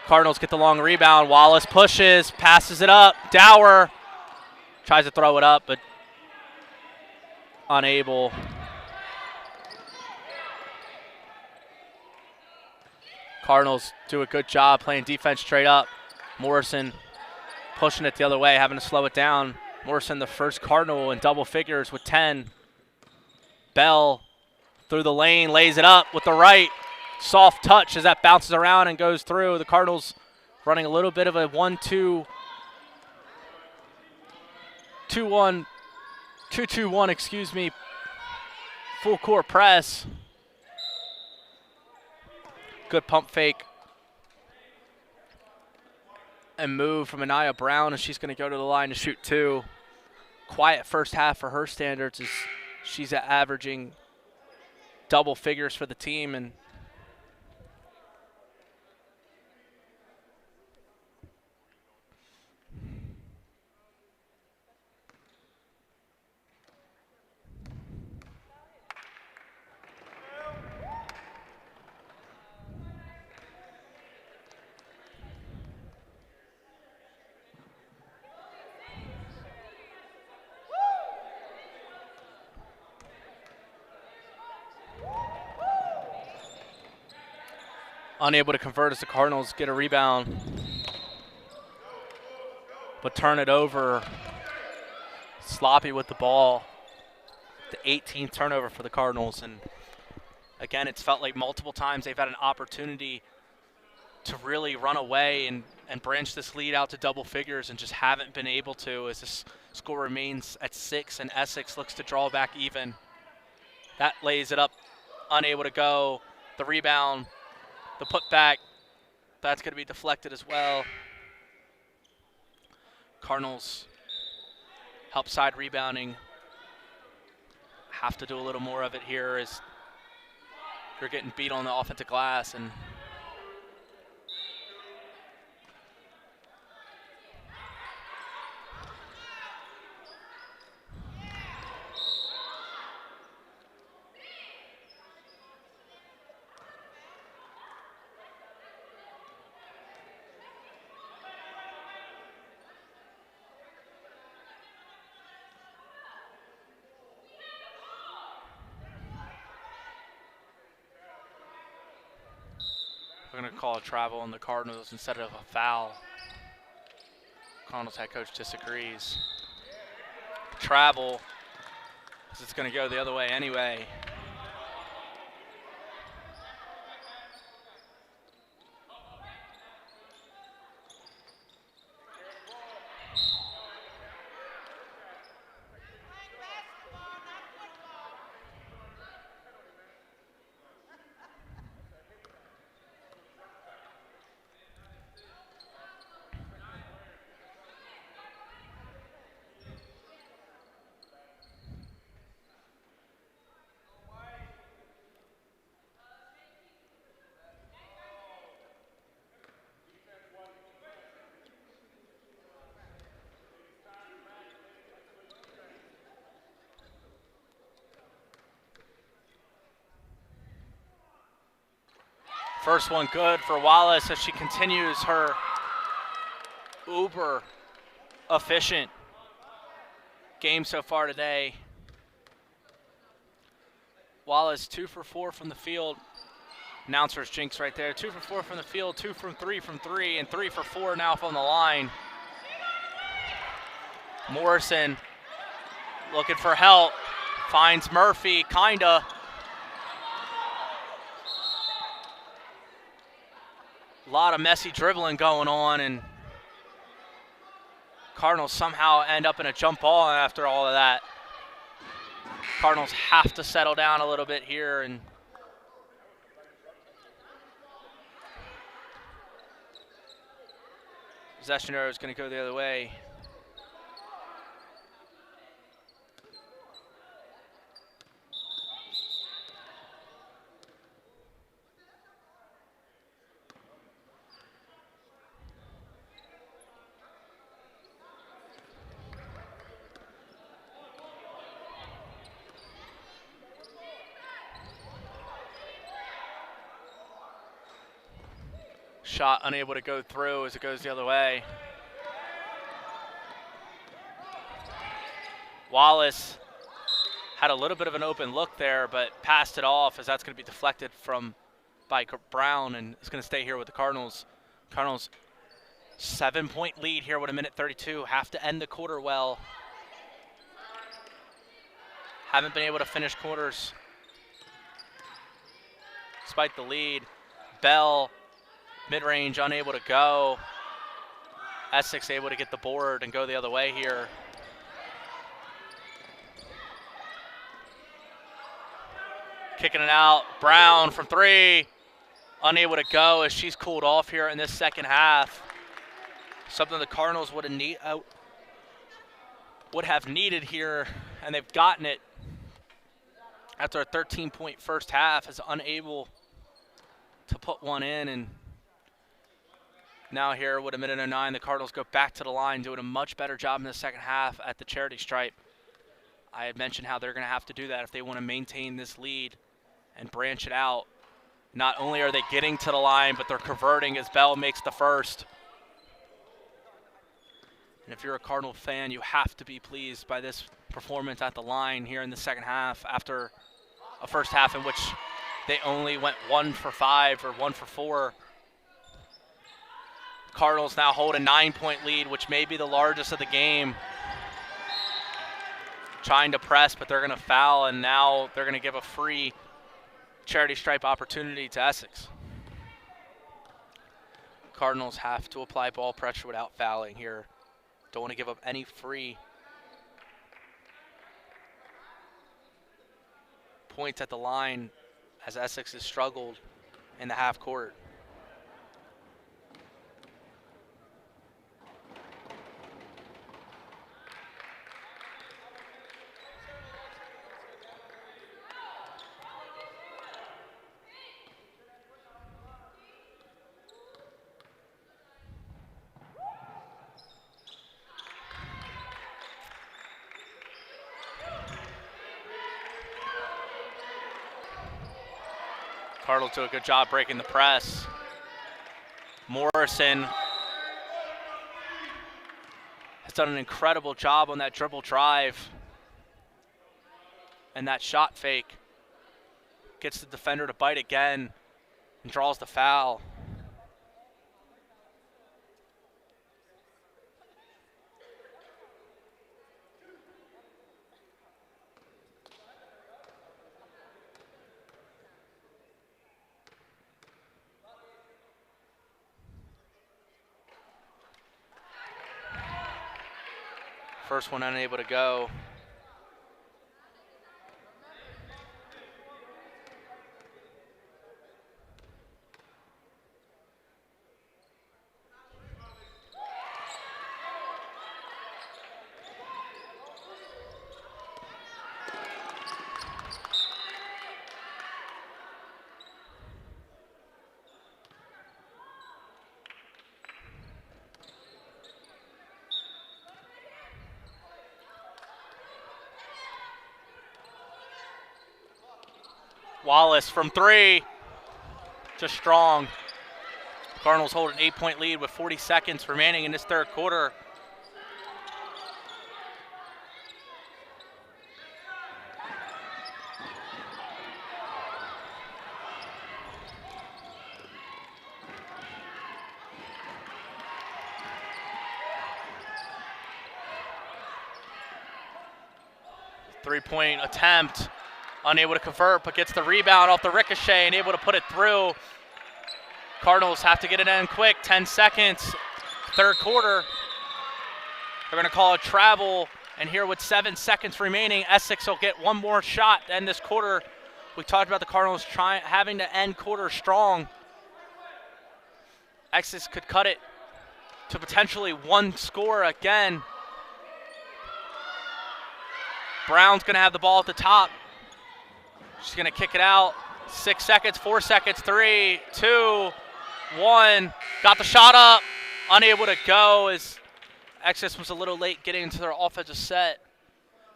Cardinals get the long rebound. Wallace pushes, passes it up. Dower tries to throw it up, but unable. Cardinals do a good job playing defense straight up. Morrison pushing it the other way, having to slow it down. Morrison, the first Cardinal in double figures with 10. Bell through the lane, lays it up with the right. Soft touch as that bounces around and goes through. The Cardinals running a little bit of a 1-2, 2-1, 2-2-1, excuse me, full court press. Good pump fake and move from Anaya Brown, and she's going to go to the line to shoot 2. Quiet first half for her standards as she's averaging double figures for the team. And unable to convert as the Cardinals get a rebound, but turn it over. Sloppy with the ball. The 18th turnover for the Cardinals. And again, it's felt like multiple times they've had an opportunity to really run away and branch this lead out to double figures and just haven't been able to, as this score remains at 6 and Essex looks to draw back even. That lays it up, unable to go. The rebound, the putback, that's going to be deflected as well. Cardinals help side rebounding. Have to do a little more of it here as you're getting beat on the offensive glass. And we're going to call a travel on the Cardinals instead of a foul. Cardinals head coach disagrees. travel, because it's going to go the other way anyway. First one good for Wallace as she continues her uber efficient game so far today. Wallace 2 for 4 from the field. Announcer's jinx right there. 2 for 4 from the field, 2 from 3, and 3 for 4 now from the line. Morrison looking for help. Finds Murphy, kinda. A lot of messy dribbling going on, and Cardinals somehow end up in a jump ball after all of that. Cardinals have to settle down a little bit here, and possession arrow is going to go the other way. Shot unable to go through as it goes the other way. Wallace had a little bit of an open look there, but passed it off as that's going to be deflected by Brown, and it's going to stay here with the Cardinals. Cardinals 7-point lead here with 1:32. Have to end the quarter well. Haven't been able to finish quarters despite the lead. Bell, mid-range, unable to go. Essex able to get the board and go the other way here. Kicking it out, Brown from 3. Unable to go as she's cooled off here in this second half. Something the Cardinals would have needed here, and they've gotten it after a 13-point first half, is unable to put one in. And now here with 1:09, the Cardinals go back to the line, doing a much better job in the second half at the charity stripe. I had mentioned how they're going to have to do that if they want to maintain this lead and branch it out. Not only are they getting to the line, but they're converting as Bell makes the first. And if you're a Cardinal fan, you have to be pleased by this performance at the line here in the second half after a first half in which they only went 1 for 5 or 1 for 4. Cardinals now hold a 9-point lead, which may be the largest of the game. Trying to press, but they're going to foul, and now they're going to give a free charity stripe opportunity to Essex. Cardinals have to apply ball pressure without fouling here. Don't want to give up any free points at the line as Essex has struggled in the half court. Cardinals do a good job breaking the press. Morrison has done an incredible job on that dribble drive. And that shot fake gets the defender to bite again and draws the foul. First one unable to go. Wallace from three, just strong. Cardinals hold an 8-point lead with 40 seconds remaining in this third quarter. Three-point attempt. Unable to convert, but gets the rebound off the ricochet and able to put it through. Cardinals have to get it in quick, 10 seconds, third quarter. They're going to call a travel, and here with 7 seconds remaining, Essex will get one more shot to end this quarter. We talked about the Cardinals having to end quarter strong. Essex could cut it to potentially one score again. Brown's going to have the ball at the top. She's going to kick it out. 6 seconds, 4 seconds, 3, 2, 1. Got the shot up. Unable to go as Essex was a little late getting into their offensive set.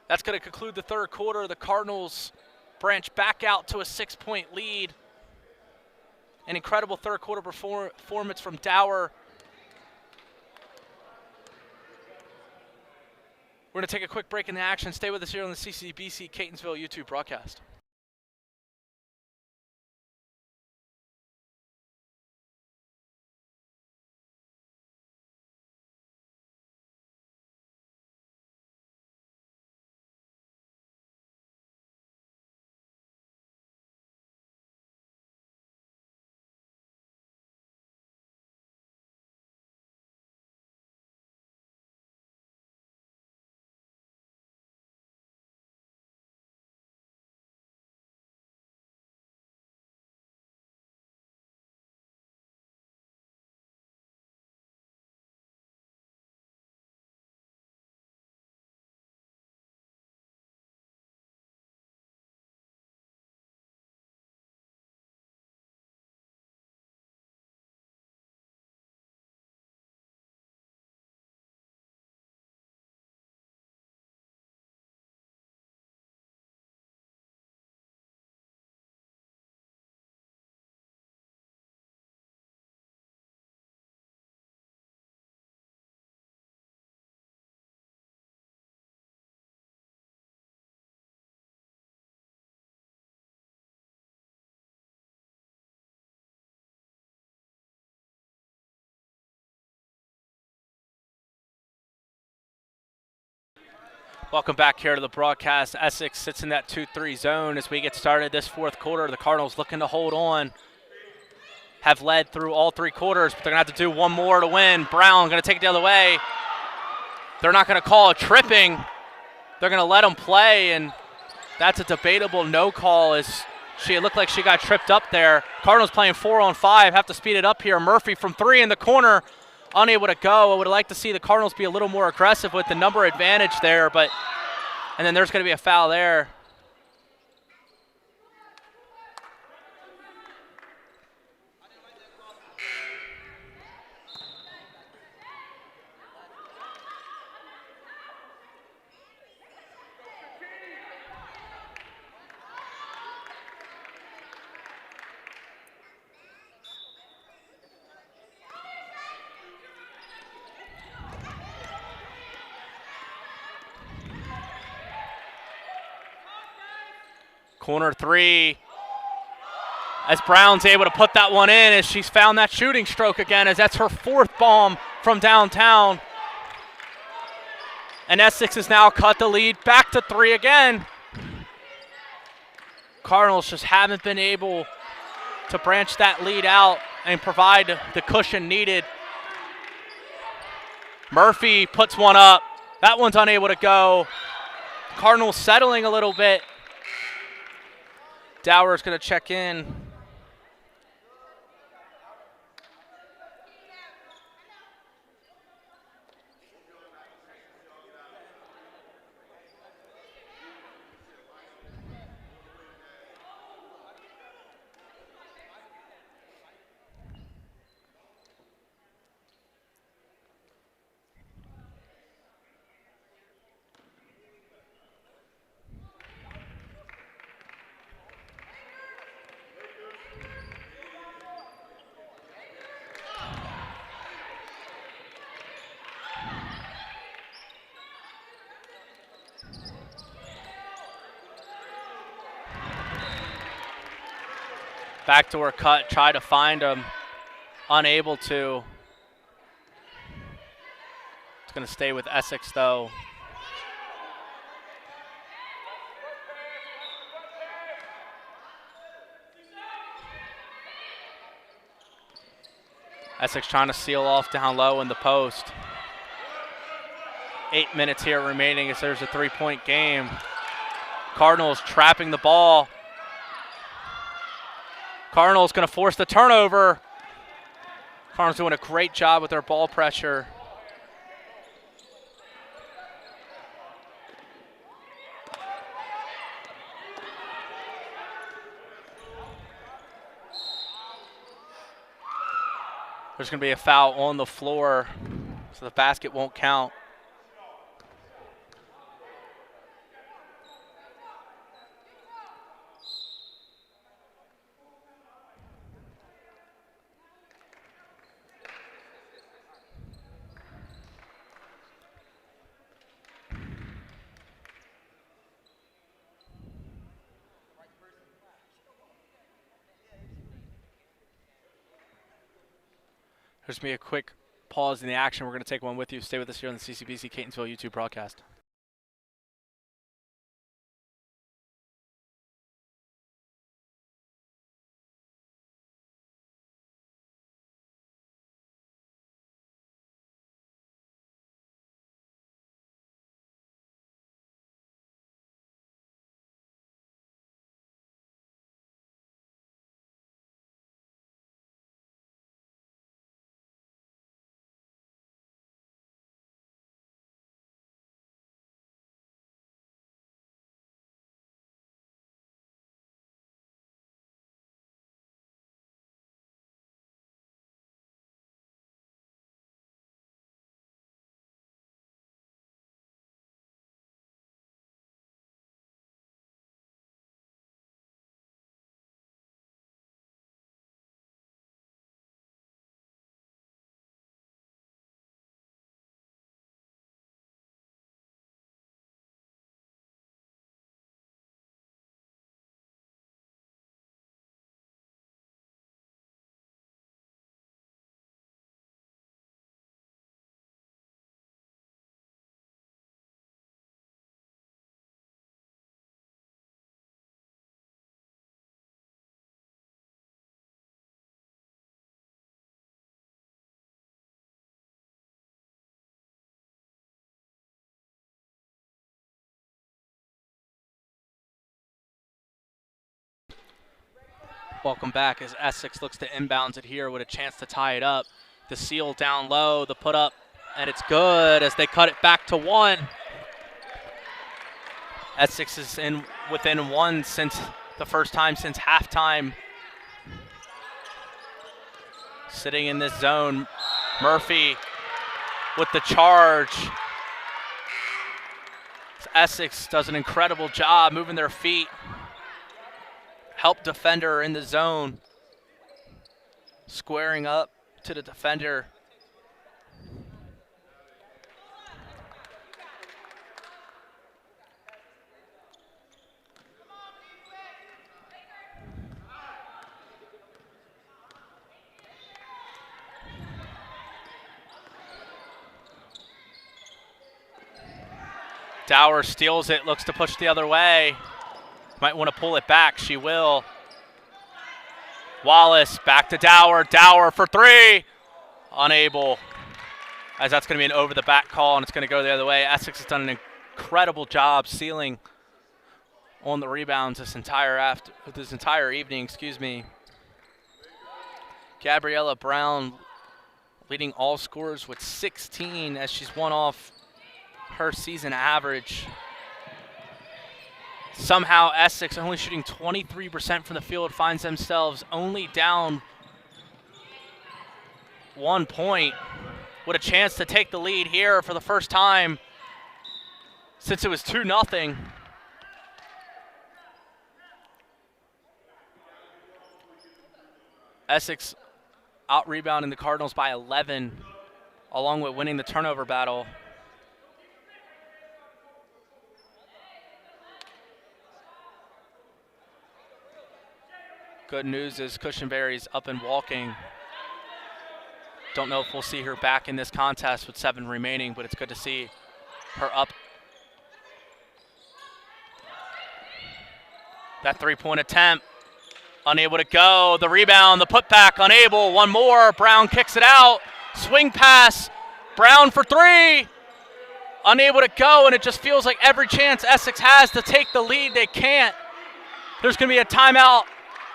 That's going to conclude the third quarter. The Cardinals branch back out to a 6-point lead. An incredible third quarter performance from Dower. We're going to take a quick break in the action. Stay with us here on the CCBC Catonsville YouTube broadcast. Welcome back here to the broadcast. Essex sits in that 2-3 zone as we get started this fourth quarter. The Cardinals looking to hold on. Have led through all three quarters, but they're going to have to do one more to win. Brown going to take it the other way. They're not going to call a tripping. They're going to let them play, and that's a debatable no call as it looked like she got tripped up there. Cardinals playing 4-on-5, have to speed it up here. Murphy from three in the corner, unable to go. I would like to see the Cardinals be a little more aggressive with the number advantage there, and then there's going to be a foul there. Corner three, as Brown's able to put that one in as she's found that shooting stroke again, as that's her fourth bomb from downtown. And Essex has now cut the lead back to three again. Cardinals just haven't been able to branch that lead out and provide the cushion needed. Murphy puts one up, That one's unable to go. Cardinals settling a little bit. Dower's going to check in. Backdoor cut, try to find him. Unable to. It's going to stay with Essex, though. Essex trying to seal off down low in the post. 8 minutes here remaining as there's a 3-point game. Cardinals trapping the ball. Cardinals going to force the turnover. Cardinals doing a great job with their ball pressure. There's going to be a foul on the floor, so the basket won't count. There's going to be a quick pause in the action. We're going to take one with you. Stay with us here on the CCBC Catonsville YouTube broadcast. Welcome back as Essex looks to inbounds it here with a chance to tie it up. The seal down low, the put up, and it's good as they cut it back to one. Essex is within one since the first time since halftime. Sitting in this zone, Murphy with the charge. Essex does an incredible job moving their feet. Help defender in the zone. Squaring up to the defender. Dower steals it, looks to push the other way. Might want to pull it back. She will. Wallace back to Dower. Dower for three. Unable. as that's going to be an over-the-back call, and it's going to go the other way. Essex has done an incredible job sealing on the rebounds this entire evening. Gabriella Brown leading all scorers with 16 as she's one off her season average. Somehow Essex, only shooting 23% from the field, finds themselves only down 1 point with a chance to take the lead here for the first time since it was 2-0. Essex out-rebounding the Cardinals by 11, along with winning the turnover battle. Good news is Cushenberry's up and walking. Don't know if we'll see her back in this contest with 7 remaining, but it's good to see her up. That three-point attempt, unable to go. The rebound, the putback, unable. One more. Brown kicks it out. Swing pass. Brown for 3. Unable to go, and it just feels like every chance Essex has to take the lead, they can't. There's going to be a timeout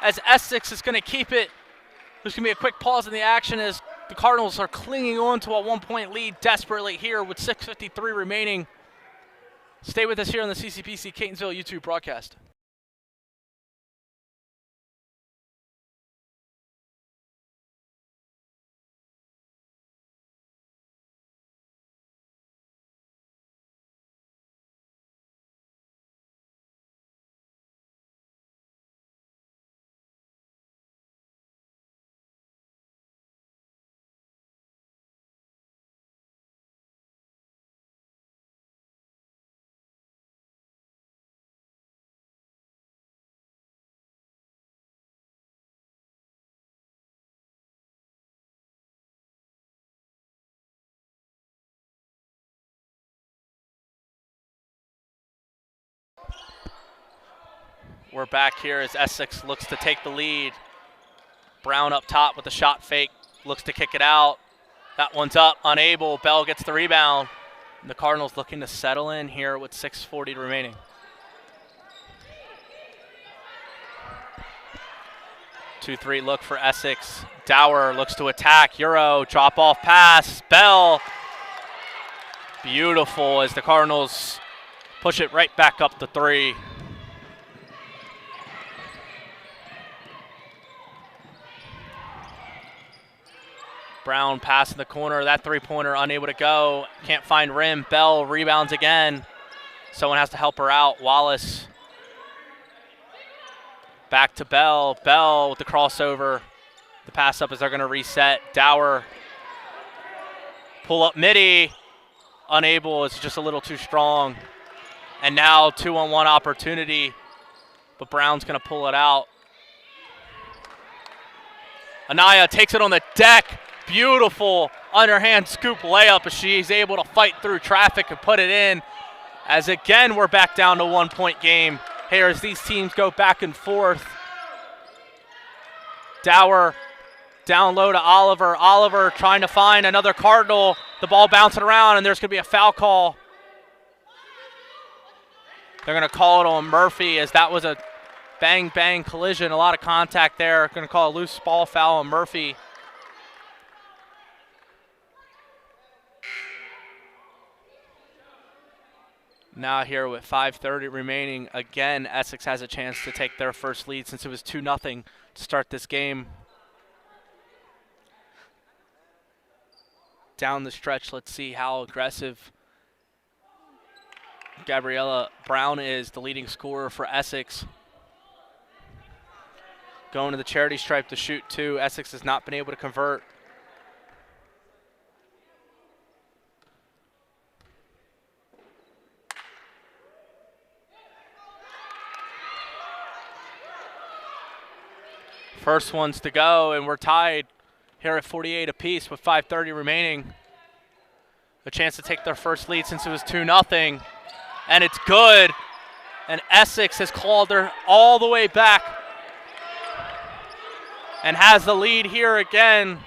as Essex is going to keep it. There's going to be a quick pause in the action as the Cardinals are clinging on to a 1-point lead desperately here with 6:53 remaining. Stay with us here on the CCPC Catonsville YouTube broadcast. We're back here as Essex looks to take the lead. Brown up top with the shot fake, looks to kick it out. That one's up, unable. Bell gets the rebound. And the Cardinals looking to settle in here with 6:40 remaining. Two-three look for Essex. Dower looks to attack. Euro, drop-off pass. Bell. Beautiful as the Cardinals push it right back up to 3. Brown pass in the corner. That three-pointer unable to go. Can't find rim. Bell rebounds again. Someone has to help her out. Wallace. Back to Bell. Bell with the crossover. The pass up as they're going to reset. Dower. Pull up midi. Unable. It's just a little too strong. And now 2-on-1 opportunity. But Brown's going to pull it out. Anaya takes it on the deck. Beautiful underhand scoop layup as she's able to fight through traffic and put it in. As again, we're back down to 1-point game here as these teams go back and forth. Dower down low to Oliver. Oliver trying to find another Cardinal. The ball bouncing around, and there's going to be a foul call. They're going to call it on Murphy as that was a bang-bang collision. A lot of contact there. Going to call a loose ball foul on Murphy. Now here with 5:30 remaining, again, Essex has a chance to take their first lead since it was 2-0 to start this game. Down the stretch, let's see how aggressive Gabriella Brown is, the leading scorer for Essex. Going to the charity stripe to shoot 2. Essex has not been able to convert. First one's to go, and we're tied here at 48 apiece with 5:30 remaining. A chance to take their first lead since it was 2-0, and it's good. And Essex has clawed her all the way back and has the lead here again.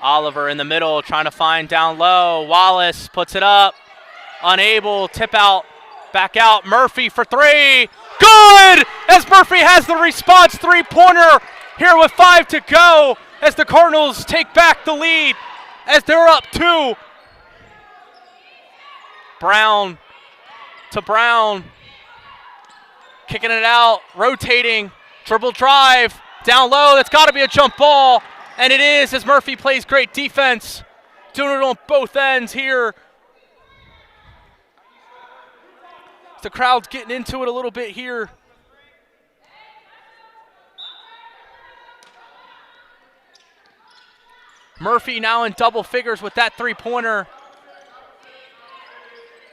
Oliver in the middle trying to find down low. Wallace puts it up. Unable. Tip out. Back out. Murphy for three. Good! As Murphy has the response three-pointer here with 5 to go as the Cardinals take back the lead as they're up 2. Brown to Brown. Kicking it out. Rotating. Dribble drive. Down low. That's got to be a jump ball. And it is as Murphy plays great defense. Doing it on both ends here. The crowd's getting into it a little bit here. Murphy now in double figures with that three-pointer.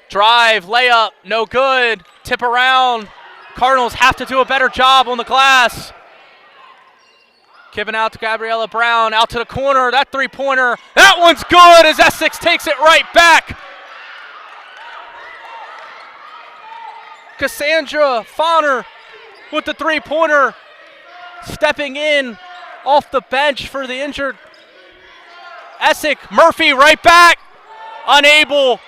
Drive, layup, no good. Tip around. Cardinals have to do a better job on the glass. Giving out to Gabriella Brown, out to the corner. That three-pointer, that one's good as Essex takes it right back. Cassandra Fauner with the three-pointer, stepping in off the bench for the injured Essex. Murphy right back, unable.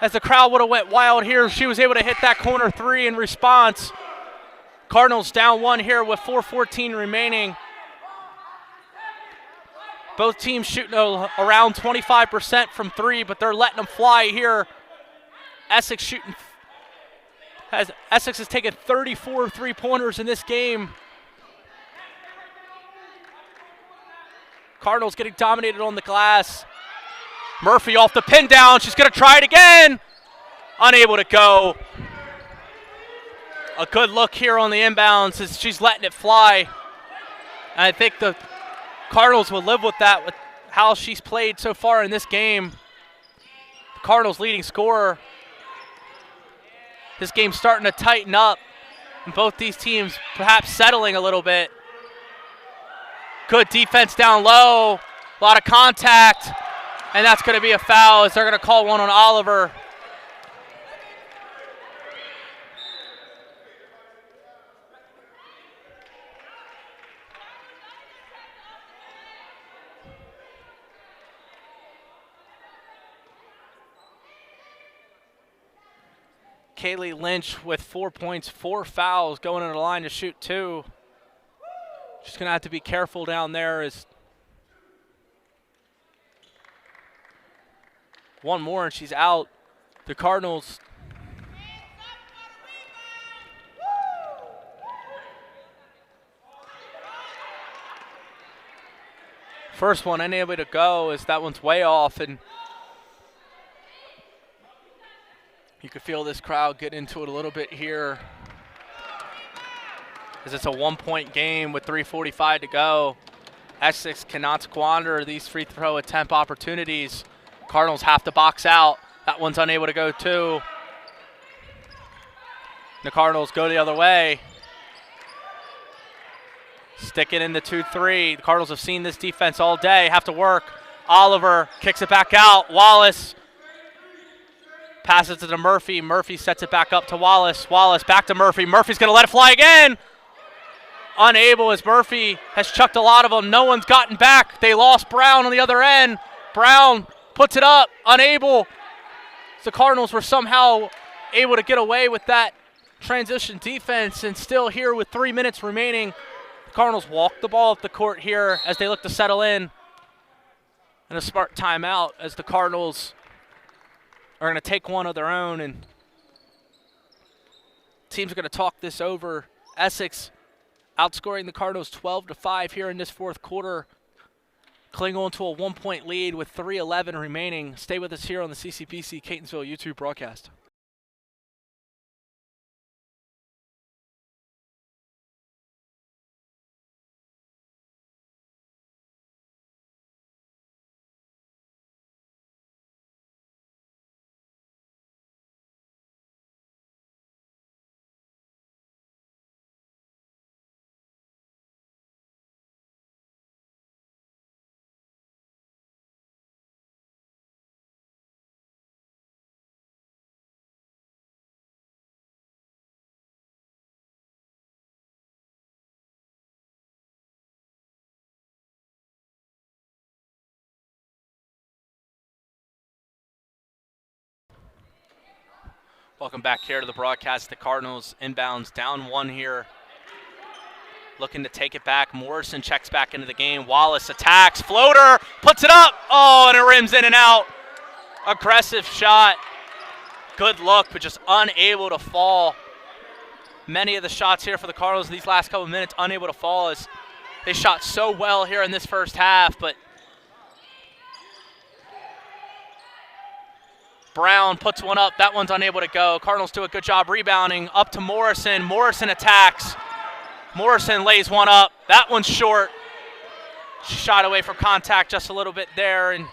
As the crowd would have went wild here, she was able to hit that corner three in response. Cardinals down 1 here with 4:14 remaining. Both teams shooting around 25% from three, but they're letting them fly here. Essex has taken 34 three-pointers in this game. Cardinals getting dominated on the glass. Murphy off the pin down. She's going to try it again. Unable to go. A good look here on the inbounds as she's letting it fly. And I think the Cardinals will live with that, with how she's played so far in this game. The Cardinals leading scorer. This game's starting to tighten up, and both these teams perhaps settling a little bit. Good defense down low, a lot of contact, and that's going to be a foul as they're going to call one on Oliver. Kaylee Lynch with 4 points, 4 fouls, going in the line to shoot 2. She's going to have to be careful down there as one more and she's out. The Cardinals first one unable to go as that one's way off, and you can feel this crowd get into it a little bit here as it's a 1-point game with 3:45 to go. Essex cannot squander these free throw attempt opportunities. Cardinals have to box out. That one's unable to go too. The Cardinals go the other way. Sticking in the 2-3. The Cardinals have seen this defense all day, have to work. Oliver kicks it back out. Wallace passes it to Murphy. Murphy sets it back up to Wallace. Wallace back to Murphy. Murphy's going to let it fly again. Unable as Murphy has chucked a lot of them. No one's gotten back. They lost Brown on the other end. Brown puts it up. Unable. The Cardinals were somehow able to get away with that transition defense, and still here with 3 minutes remaining, the Cardinals walk the ball up the court here as they look to settle in. And a smart timeout as the Cardinals are going to take one of their own, and teams are going to talk this over. Essex outscoring the Cardinals 12-5 here in this fourth quarter, clinging on to a 1-point lead with 3:11 remaining. Stay with us here on the CCPC Catonsville YouTube broadcast. Welcome back here to the broadcast. The Cardinals inbounds down 1 here. Looking to take it back. Morrison checks back into the game. Wallace attacks. Floater. Puts it up. Oh, and it rims in and out. Aggressive shot. Good look, but just unable to fall. Many of the shots here for the Cardinals in these last couple of minutes unable to fall as they shot so well here in this first half, but Brown puts one up. That one's unable to go. Cardinals do a good job rebounding. Up to Morrison. Morrison attacks. Morrison lays one up. That one's short. Shot away from contact just a little bit there. And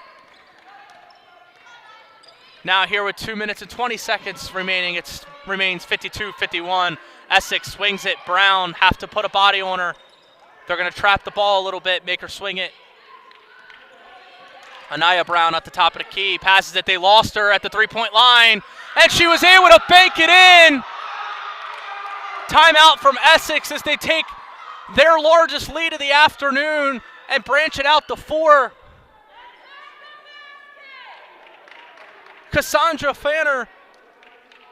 now here with 2 minutes and 20 seconds remaining, it remains 52-51. Essex swings it. Brown have to put a body on her. They're going to trap the ball a little bit, make her swing it. Anaya Brown at the top of the key, passes it. They lost her at the three-point line, and she was able to bank it in. Timeout from Essex as they take their largest lead of the afternoon and branch it out to 4. Cassandra Fanner,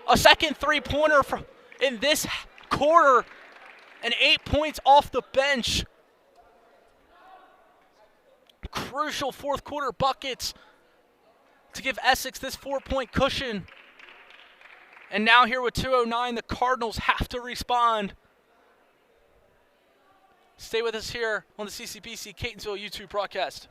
a second three-pointer in this quarter, and 8 points off the bench. Crucial fourth quarter buckets to give Essex this 4-point cushion. And now here with 2:09, the Cardinals have to respond. Stay with us here on the CCBC Catonsville YouTube broadcast.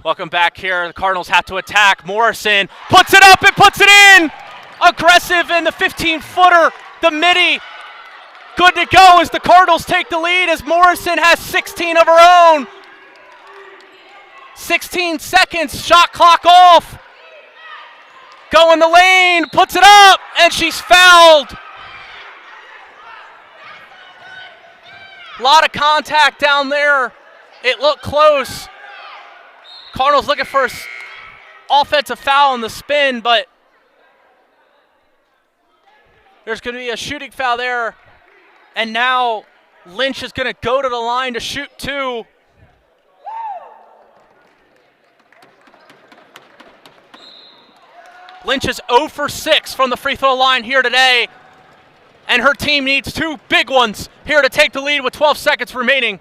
Welcome back here. The Cardinals have to attack. Morrison puts it up and puts it in. Aggressive in the 15-footer. The midi. Good to go as the Cardinals take the lead as Morrison has 16 of her own. 16 seconds. Shot clock off. Go in the lane. Puts it up. And she's fouled. A lot of contact down there. It looked close. Cardinals looking for an offensive foul in the spin, but there's going to be a shooting foul there. And now Lynch is going to go to the line to shoot two. Lynch is 0 for 6 from the free throw line here today. And her team needs two big ones here to take the lead with 12 seconds remaining.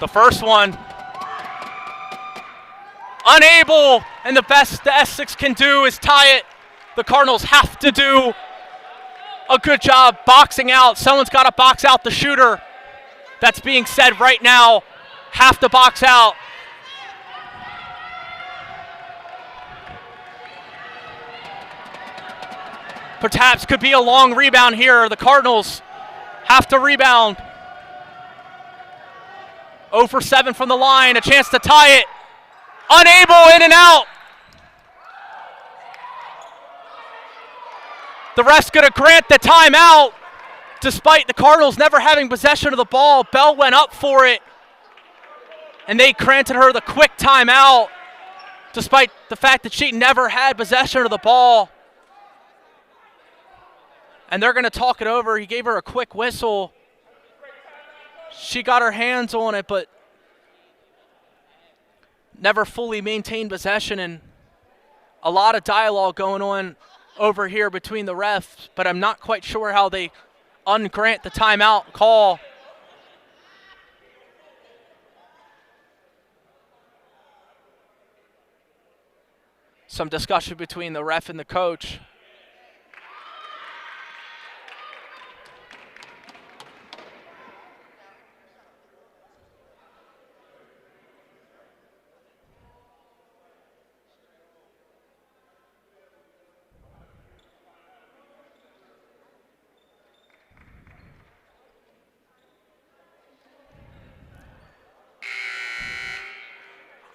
The first one, unable, and the best the Essex can do is tie it. The Cardinals have to do a good job boxing out. Someone's got to box out the shooter. That's being said right now. Have to box out. Perhaps could be a long rebound here. The Cardinals have to rebound. 0 for 7 from the line, a chance to tie it. Unable, in and out. The ref's going to grant the timeout. Despite the Cardinals never having possession of the ball, Bell went up for it. And they granted her the quick timeout, despite the fact that she never had possession of the ball. And they're going to talk it over. He gave her a quick whistle. She got her hands on it, but never fully maintained possession, and a lot of dialogue going on over here between the refs, but I'm not quite sure how they ungrant the timeout call. Some discussion between the ref and the coach.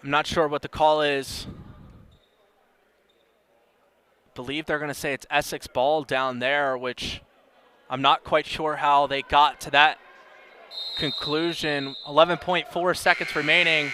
I'm not sure what the call is. I believe they're going to say it's Essex ball down there, which I'm not quite sure how they got to that conclusion. 11.4 seconds remaining.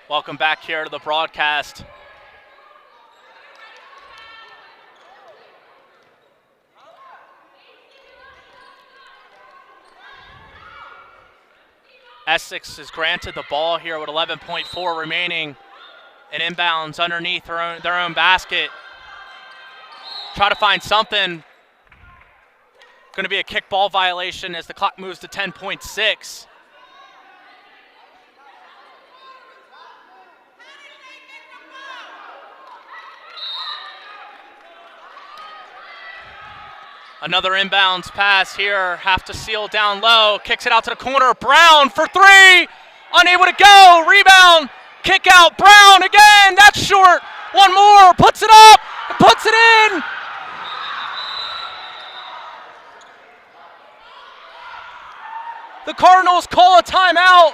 Welcome back here to the broadcast. Essex is granted the ball here with 11.4 remaining. And inbounds underneath their own basket. Try to find something. Going to be a kickball violation as the clock moves to 10.6. Another inbounds pass here. Have to seal down low. Kicks it out to the corner. Brown for three. Unable to go. Rebound. Kick out. Brown again. That's short. One more. Puts it up. And puts it in. The Cardinals call a timeout.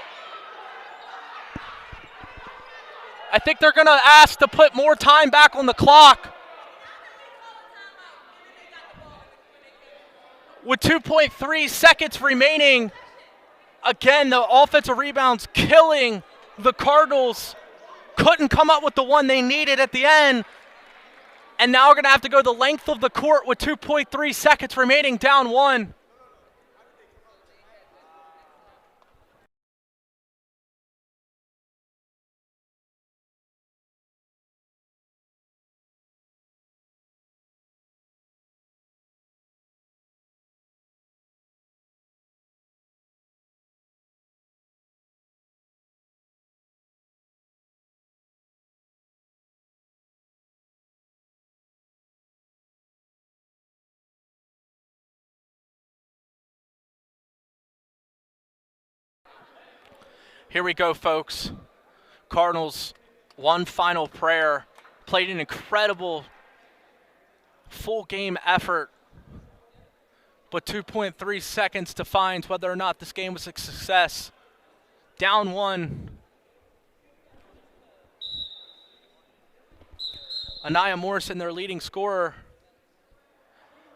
I think they're going to ask to put more time back on the clock. With 2.3 seconds remaining, again, the offensive rebounds killing the Cardinals. Couldn't come up with the one they needed at the end. And now we're going to have to go the length of the court with 2.3 seconds remaining, down one. Here we go, folks. Cardinals, one final prayer. Played an incredible full game effort, but 2.3 seconds defines whether or not this game was a success. Down one. Anaya Morrison, their leading scorer.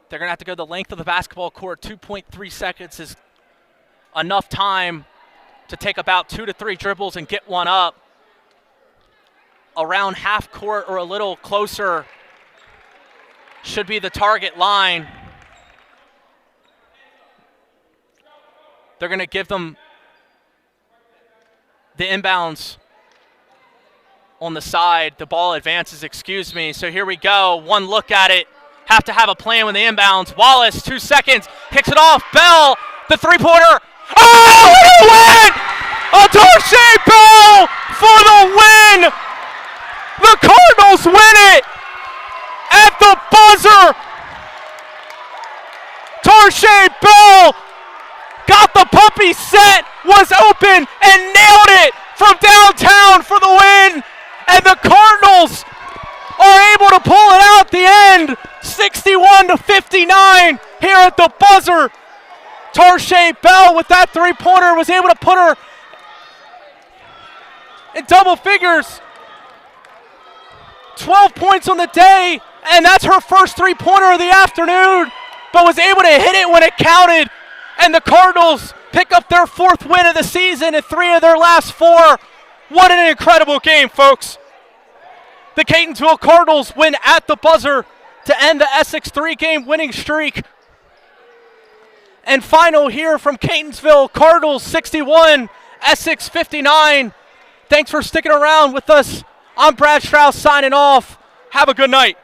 They're going to have to go the length of the basketball court. 2.3 seconds is enough time to take about 2 to 3 dribbles and get one up. Around half court or a little closer should be the target line. They're going to give them the inbounds on the side. The ball advances, excuse me. So here we go. One look at it. Have to have a plan with the inbounds. Wallace, 2 seconds. Kicks it off. Bell, the three-pointer. Oh, what a win! Torshay Bell for the win! The Cardinals win it at the buzzer. Torshay Bell got the puppy set, was open, and nailed it from downtown for the win. And the Cardinals are able to pull it out at the end, 61-59 here at the buzzer. Torshay Bell with that three-pointer was able to put her in double figures. 12 points on the day, and that's her first three-pointer of the afternoon, but was able to hit it when it counted. And the Cardinals pick up their 4th win of the season and 3 of their last 4. What an incredible game, folks. The Catonsville Cardinals win at the buzzer to end the Essex 3-game winning streak. And final here from Catonsville, Cardinals 61, Essex 59. Thanks for sticking around with us. I'm Brad Strauss signing off. Have a good night.